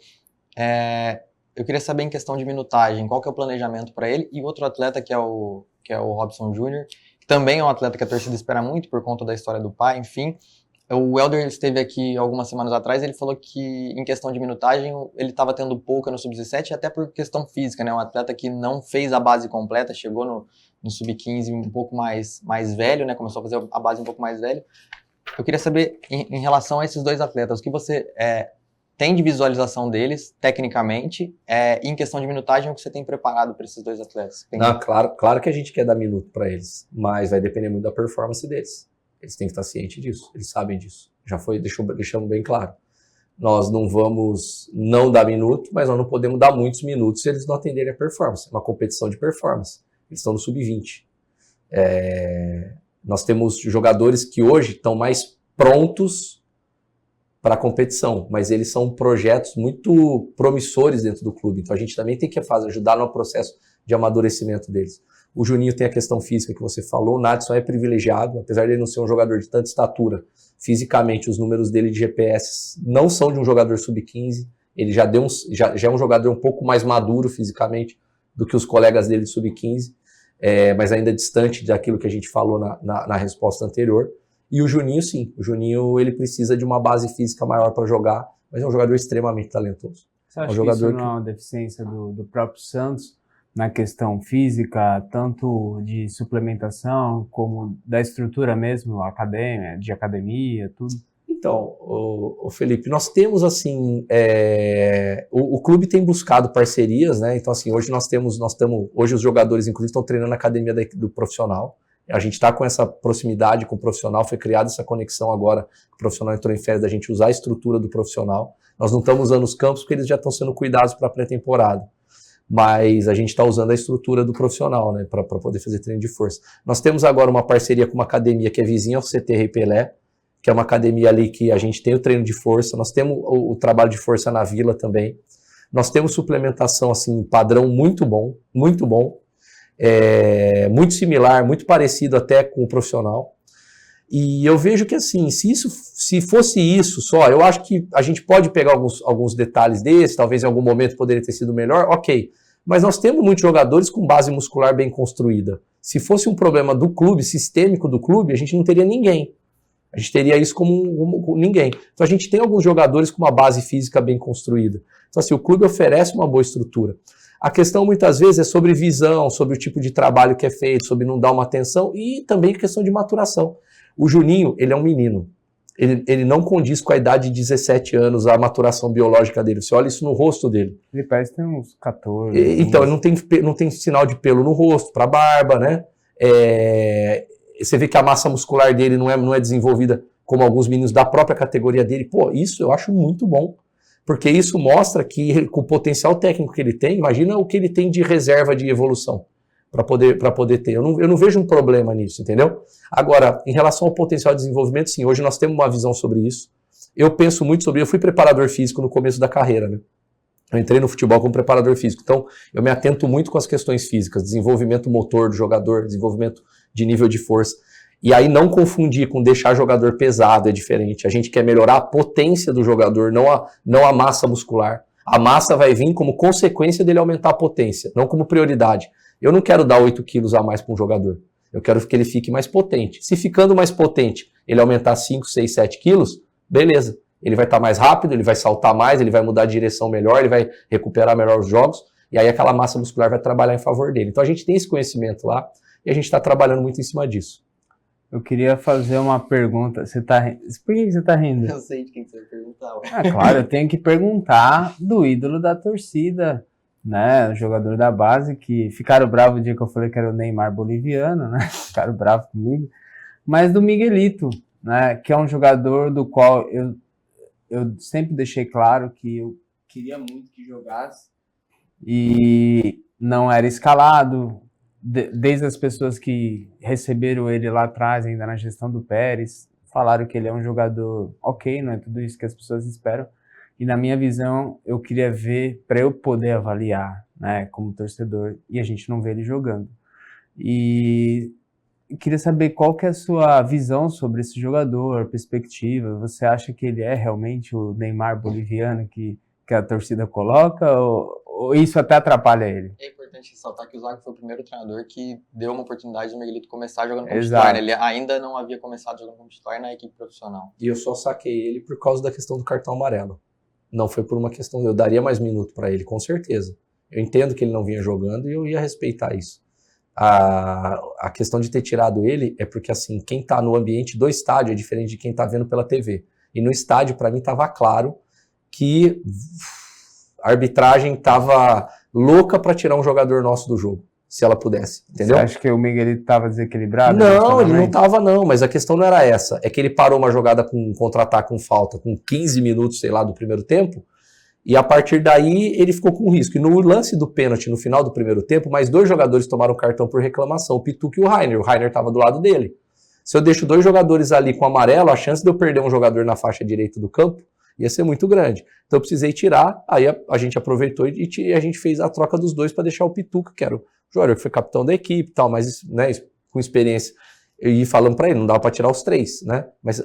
Eu queria saber em questão de minutagem, qual que é o planejamento para ele, e outro atleta que é o Robson Júnior, que também é um atleta que a torcida espera muito por conta da história do pai, enfim. O Helder esteve aqui algumas semanas atrás, ele falou que em questão de minutagem ele estava tendo pouca no Sub-17, até por questão física, né? Um atleta que não fez a base completa, chegou no Sub-15 um pouco mais velho, né? Começou a fazer a base um pouco mais velho. Eu queria saber, em relação a esses dois atletas, o que você tem de visualização deles, tecnicamente, e em questão de minutagem, o que você tem preparado para esses dois atletas? Claro que a gente quer dar minuto para eles, mas vai depender muito da performance deles. Eles têm que estar cientes disso, eles sabem disso. Deixamos bem claro. Nós não vamos não dar minuto, mas nós não podemos dar muitos minutos se eles não atenderem a performance. É uma competição de performance. Eles estão no Sub-20. Nós temos jogadores que hoje estão mais prontos para a competição, mas eles são projetos muito promissores dentro do clube. Então a gente também tem que ajudar no processo de amadurecimento deles. O Juninho tem a questão física que você falou, o Nadson é privilegiado, apesar de ele não ser um jogador de tanta estatura, fisicamente os números dele de GPS não são de um jogador sub-15, ele já é um jogador um pouco mais maduro fisicamente do que os colegas dele de sub-15, mas ainda distante daquilo que a gente falou na resposta anterior. E o Juninho, sim, o Juninho ele precisa de uma base física maior para jogar, mas é um jogador extremamente talentoso. Você acha que isso não é uma deficiência do próprio Santos na questão física, tanto de suplementação como da estrutura mesmo, de academia, tudo? Então, o Felipe, nós temos assim, o clube tem buscado parcerias, né? Então assim, hoje hoje os jogadores inclusive estão treinando na academia do profissional. A gente está com essa proximidade com o profissional, foi criada essa conexão agora, o profissional entrou em férias, da gente usar a estrutura do profissional. Nós não estamos usando os campos porque eles já estão sendo cuidados para a pré-temporada. Mas a gente está usando a estrutura do profissional, né, para poder fazer treino de força. Nós temos agora uma parceria com uma academia que é vizinha ao CT Rei Pelé, que é uma academia ali que a gente tem o treino de força, nós temos o trabalho de força na Vila também. Nós temos suplementação, assim, padrão muito bom, muito similar, muito parecido até com o profissional. E eu vejo que, assim, se fosse isso só, eu acho que a gente pode pegar alguns detalhes desses, talvez em algum momento poderia ter sido melhor, ok. Mas nós temos muitos jogadores com base muscular bem construída. Se fosse um problema do clube, sistêmico do clube, a gente não teria ninguém. A gente teria isso como ninguém. Então a gente tem alguns jogadores com uma base física bem construída. Então assim, o clube oferece uma boa estrutura. A questão muitas vezes é sobre visão, sobre o tipo de trabalho que é feito, sobre não dar uma atenção e também questão de maturação. O Juninho, ele é um menino. Ele não condiz com a idade de 17 anos, a maturação biológica dele. Você olha isso no rosto dele. Ele parece ter uns 14. Então, ele não tem sinal de pelo no rosto, para barba, né? Você vê que a massa muscular dele não é desenvolvida como alguns meninos da própria categoria dele. Pô, isso eu acho muito bom. Porque isso mostra que, com o potencial técnico que ele tem, imagina o que ele tem de reserva de evolução para poder ter. Eu não vejo um problema nisso, entendeu? Agora, em relação ao potencial de desenvolvimento, sim, hoje nós temos uma visão sobre isso. Eu penso muito sobre... Eu fui preparador físico no começo da carreira, né? Eu entrei no futebol como preparador físico. Então, eu me atento muito com as questões físicas, desenvolvimento motor do jogador, desenvolvimento de nível de força. E aí não confundir com deixar jogador pesado é diferente. A gente quer melhorar a potência do jogador, não a massa muscular. A massa vai vir como consequência dele aumentar a potência, não como prioridade. Eu não quero dar 8 quilos a mais para um jogador. Eu quero que ele fique mais potente. Se ficando mais potente, ele aumentar 5, 6, 7 quilos, beleza. Ele vai estar mais rápido, ele vai saltar mais, ele vai mudar de direção melhor, ele vai recuperar melhor os jogos, e aí aquela massa muscular vai trabalhar em favor dele. Então a gente tem esse conhecimento lá, e a gente está trabalhando muito em cima disso. Eu queria fazer uma pergunta. Por que você está rindo? Eu sei de quem você vai perguntar. Claro, eu tenho que perguntar do ídolo da torcida, né? O jogador da base, que ficaram bravos o dia que eu falei que era o Neymar boliviano, né? Ficaram bravos comigo. Mas do Miguelito, né? Que é um jogador do qual eu sempre deixei claro que eu queria muito que jogasse e não era escalado. Desde as pessoas que receberam ele lá atrás, ainda na gestão do Pérez, falaram que ele é um jogador ok, não é tudo isso que as pessoas esperam. E na minha visão, eu queria ver, para eu poder avaliar, né, como torcedor, e a gente não vê ele jogando. E queria saber qual que é a sua visão sobre esse jogador, perspectiva. Você acha que ele é realmente o Neymar boliviano que a torcida coloca, ou isso até atrapalha ele? É importante ressaltar que o Zago foi o primeiro treinador que deu uma oportunidade do Miguelito começar jogando como titular. Ele ainda não havia começado jogando como titular na equipe profissional. E eu só saquei ele por causa da questão do cartão amarelo. Não foi por uma questão, eu daria mais minuto para ele, com certeza. Eu entendo que ele não vinha jogando e eu ia respeitar isso. A questão de ter tirado ele é porque, assim, quem tá no ambiente do estádio é diferente de quem tá vendo pela TV. E no estádio, para mim, tava claro que a arbitragem tava louca para tirar um jogador nosso do jogo, se ela pudesse, entendeu? Você acha que o Miguelito tava desequilibrado? Não, ele não tava não, mas a questão não era essa. É que ele parou uma jogada com contra-ataque com falta, com 15 minutos, sei lá, do primeiro tempo, e a partir daí ele ficou com risco. E no lance do pênalti, no final do primeiro tempo, mais 2 jogadores tomaram cartão por reclamação, o Pituca e o Rainer. O Rainer estava do lado dele. Se eu deixo 2 jogadores ali com amarelo, a chance de eu perder um jogador na faixa direita do campo ia ser muito grande. Então eu precisei tirar, aí a gente aproveitou e a gente fez a troca dos 2 para deixar o Pituca, que era o jogador que foi capitão da equipe e tal, mas, né, com experiência. Eu ia falando para ele, não dava para tirar os 3, né? Mas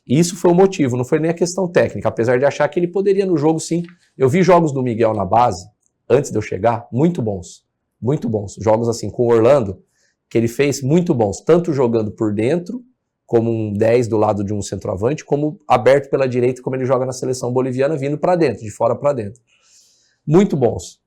isso foi o motivo, não foi nem a questão técnica, apesar de achar que ele poderia no jogo, sim. Eu vi jogos do Miguel na base, antes de eu chegar, muito bons. Muito bons. Jogos assim, com o Orlando, que ele fez muito bons, tanto jogando por dentro, como um 10 do lado de um centroavante, como aberto pela direita, como ele joga na seleção boliviana, vindo para dentro, de fora para dentro. Muito bons.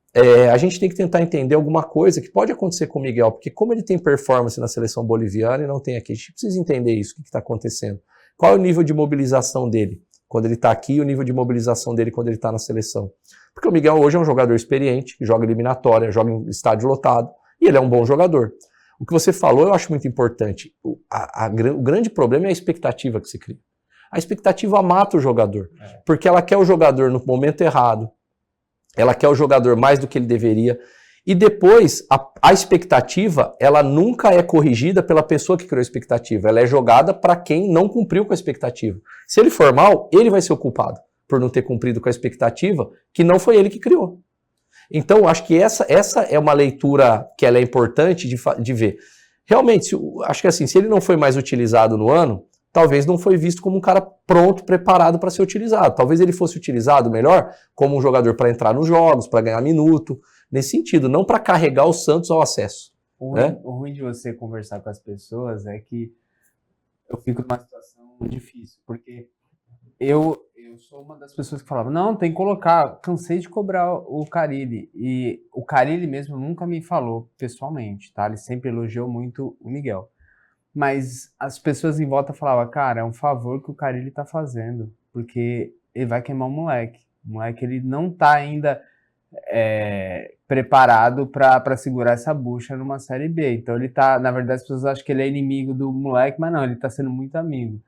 A gente tem que tentar entender alguma coisa que pode acontecer com o Miguel, porque como ele tem performance na seleção boliviana e não tem aqui, a gente precisa entender isso, o que está acontecendo. Qual é o nível de mobilização dele quando ele está aqui e o nível de mobilização dele quando ele está na seleção? Porque o Miguel hoje é um jogador experiente, que joga eliminatória, joga em estádio lotado, e ele é um bom jogador. O que você falou eu acho muito importante. O grande problema é a expectativa que se cria. A expectativa mata o jogador, porque ela quer o jogador no momento errado, ela quer o jogador mais do que ele deveria, e depois a expectativa, ela nunca é corrigida pela pessoa que criou a expectativa, ela é jogada para quem não cumpriu com a expectativa. Se ele for mal, ele vai ser o culpado por não ter cumprido com a expectativa, que não foi ele que criou. Então, acho que essa é uma leitura que ela é importante de ver. Realmente, acho que assim, se ele não foi mais utilizado no ano, talvez não foi visto como um cara pronto, preparado para ser utilizado. Talvez ele fosse utilizado melhor como um jogador para entrar nos jogos, para ganhar minuto, nesse sentido, não para carregar o Santos ao acesso. O ruim de você conversar com as pessoas é que eu fico numa situação difícil, porque eu sou uma das pessoas que falava, não, tem que colocar, cansei de cobrar o Carille, e o Carille mesmo nunca me falou pessoalmente, tá? Ele sempre elogiou muito o Miguel. Mas as pessoas em volta falavam, cara, é um favor que o Carille tá fazendo, porque ele vai queimar o moleque. O moleque, ele não tá ainda preparado para segurar essa bucha numa Série B. Então ele tá, na verdade as pessoas acham que ele é inimigo do moleque, mas não, ele tá sendo muito amigo.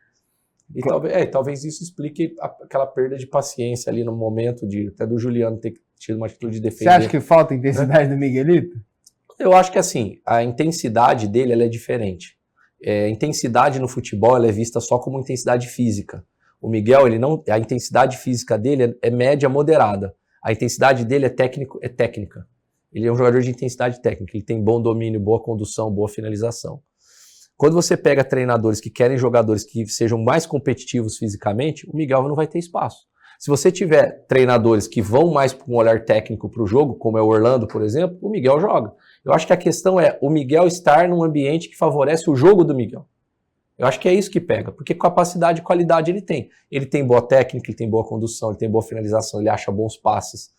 E talvez isso explique aquela perda de paciência ali no momento até do Juliano ter tido uma atitude de defesa. Você acha que falta intensidade do Miguelito? Eu acho que assim, a intensidade dele ela é diferente. Intensidade no futebol ela é vista só como intensidade física. O Miguel, a intensidade física dele é média moderada. A intensidade dele é técnica. Ele é um jogador de intensidade técnica. Ele tem bom domínio, boa condução, boa finalização. Quando você pega treinadores que querem jogadores que sejam mais competitivos fisicamente, o Miguel não vai ter espaço. Se você tiver treinadores que vão mais com um olhar técnico para o jogo, como é o Orlando, por exemplo, o Miguel joga. Eu acho que a questão é o Miguel estar num ambiente que favorece o jogo do Miguel. Eu acho que é isso que pega, porque capacidade e qualidade ele tem. Ele tem boa técnica, ele tem boa condução, ele tem boa finalização, ele acha bons passes.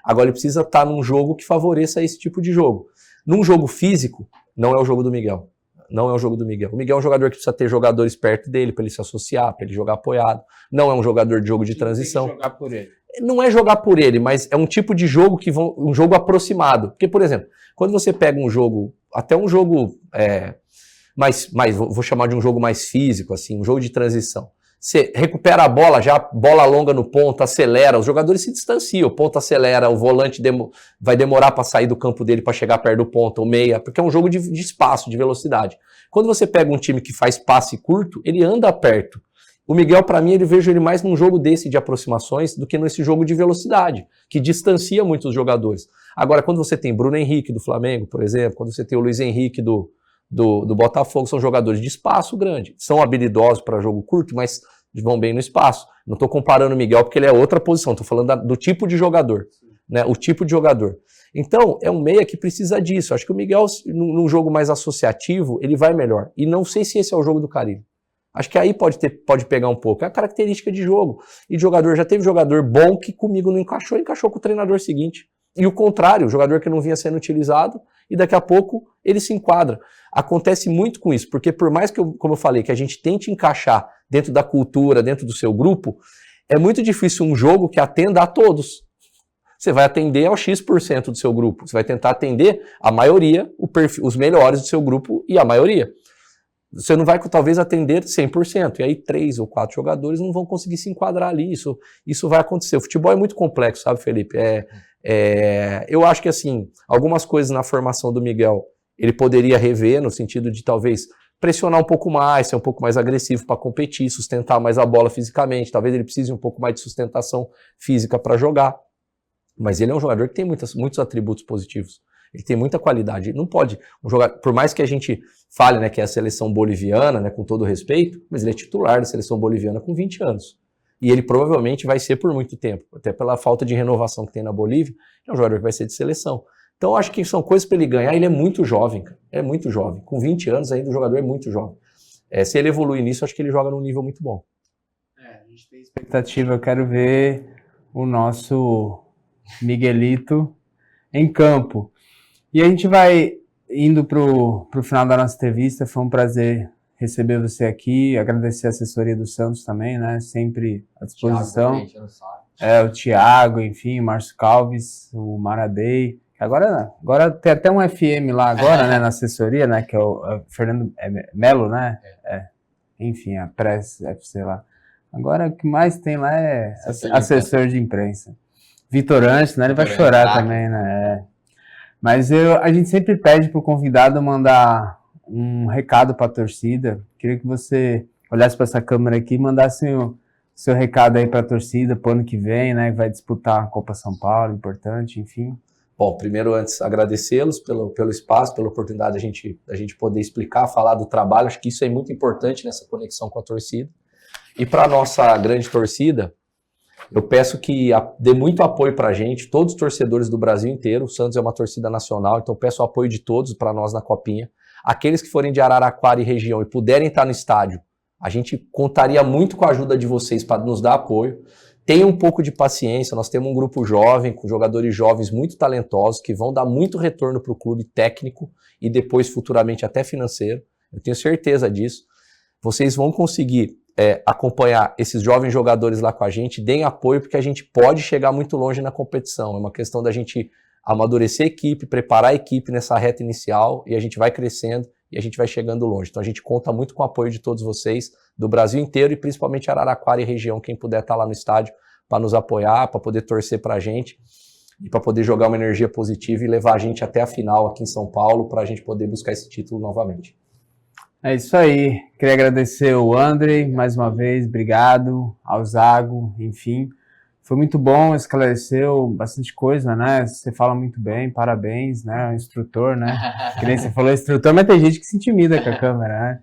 Agora ele precisa estar num jogo que favoreça esse tipo de jogo. Num jogo físico, não é o jogo do Miguel. Não é o jogo do Miguel. O Miguel é um jogador que precisa ter jogadores perto dele para ele se associar, para ele jogar apoiado. Não é um jogador de jogo de transição. Tem que jogar por ele. Não é jogar por ele, mas é um tipo de jogo um jogo aproximado. Porque, por exemplo, quando você pega um jogo, até um jogo vou chamar de um jogo mais físico, assim, um jogo de transição. Você recupera a bola, já bola longa no ponto, acelera, os jogadores se distanciam, o ponto acelera, o volante vai demorar para sair do campo dele para chegar perto do ponto, ou meia, porque é um jogo de espaço, de velocidade. Quando você pega um time que faz passe curto, ele anda perto. O Miguel, para mim, eu vejo ele mais num jogo desse de aproximações do que nesse jogo de velocidade, que distancia muito os jogadores. Agora, quando você tem Bruno Henrique do Flamengo, por exemplo, quando você tem o Luiz Henrique do Botafogo, são jogadores de espaço grande. São habilidosos para jogo curto, mas vão bem no espaço. Não estou comparando o Miguel porque ele é outra posição, estou falando do tipo de jogador, né? O tipo de jogador. Então, é um meia que precisa disso. Acho que o Miguel, num jogo mais associativo, ele vai melhor. E não sei se esse é o jogo do Carille. Acho que aí pode pegar um pouco. É a característica de jogo. E de jogador, já teve jogador bom que comigo não encaixou com o treinador seguinte. E o contrário, o jogador que não vinha sendo utilizado, e daqui a pouco ele se enquadra. Acontece muito com isso, porque por mais que, como eu falei, que a gente tente encaixar dentro da cultura, dentro do seu grupo, é muito difícil um jogo que atenda a todos. Você vai atender ao X% do seu grupo, você vai tentar atender a maioria, os melhores do seu grupo e a maioria. Você não vai, talvez, atender 100%, e aí 3 ou 4 jogadores não vão conseguir se enquadrar ali, isso vai acontecer. O futebol é muito complexo, sabe, Felipe? Eu acho que, assim, algumas coisas na formação do Miguel, ele poderia rever, no sentido de, talvez, pressionar um pouco mais, ser um pouco mais agressivo para competir, sustentar mais a bola fisicamente, talvez ele precise um pouco mais de sustentação física para jogar. Mas ele é um jogador que tem muitos atributos positivos. Ele tem muita qualidade. Não pode, por mais que a gente fale, né, que é a seleção boliviana, né, com todo respeito, mas ele é titular da seleção boliviana com 20 anos. E ele provavelmente vai ser por muito tempo, até pela falta de renovação que tem na Bolívia, é um jogador que vai ser de seleção. Então eu acho que são coisas para ele ganhar. Ele é muito jovem, cara. É muito jovem. Com 20 anos ainda o jogador é muito jovem. Se ele evoluir nisso, acho que ele joga num nível muito bom. A gente tem expectativa. Eu quero ver o nosso Miguelito em campo. E a gente vai indo para o final da nossa entrevista. Foi um prazer receber você aqui, agradecer a assessoria do Santos também, né? Sempre à disposição. O Thiago, enfim, o Márcio Calves, o Maradei. Agora tem até um FM lá agora, né, na assessoria, né? Que é o Fernando Melo, né? Enfim, a Press FC lá. Agora o que mais tem lá é assessor de imprensa. Vitor Antes, né? Ele vai chorar também, né? Mas a gente sempre pede para o convidado mandar um recado para a torcida. Queria que você olhasse para essa câmera aqui e mandasse o seu recado aí para a torcida para o ano que vem, né? Que vai disputar a Copa São Paulo, importante, enfim. Bom, primeiro, antes, agradecê-los pelo espaço, pela oportunidade da gente poder explicar, falar do trabalho. Acho que isso é muito importante nessa conexão com a torcida. E para a nossa grande torcida, eu peço que dê muito apoio para a gente, todos os torcedores do Brasil inteiro. O Santos é uma torcida nacional, então eu peço o apoio de todos para nós na Copinha. Aqueles que forem de Araraquara e região e puderem estar no estádio, a gente contaria muito com a ajuda de vocês para nos dar apoio. Tenham um pouco de paciência, nós temos um grupo jovem, com jogadores jovens muito talentosos, que vão dar muito retorno para o clube técnico e depois futuramente até financeiro. Eu tenho certeza disso. Vocês vão conseguir acompanhar esses jovens jogadores lá com a gente, deem apoio, porque a gente pode chegar muito longe na competição. É uma questão da gente amadurecer a equipe, preparar a equipe nessa reta inicial, e a gente vai crescendo e a gente vai chegando longe. Então a gente conta muito com o apoio de todos vocês, do Brasil inteiro e principalmente Araraquara e região, quem puder estar lá no estádio para nos apoiar, para poder torcer para a gente e para poder jogar uma energia positiva e levar a gente até a final aqui em São Paulo para a gente poder buscar esse título novamente. É isso aí. Queria agradecer o Andrei mais uma vez, obrigado, ao Zago, enfim. Foi muito bom, esclareceu bastante coisa, né? Você fala muito bem, parabéns, né? O instrutor, né? Que nem você falou, instrutor, mas tem gente que se intimida com a câmera, né?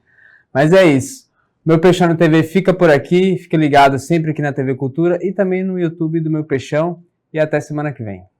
Mas é isso. Meu Peixão na TV fica por aqui. Fique ligado sempre aqui na TV Cultura e também no YouTube do Meu Peixão. E até semana que vem.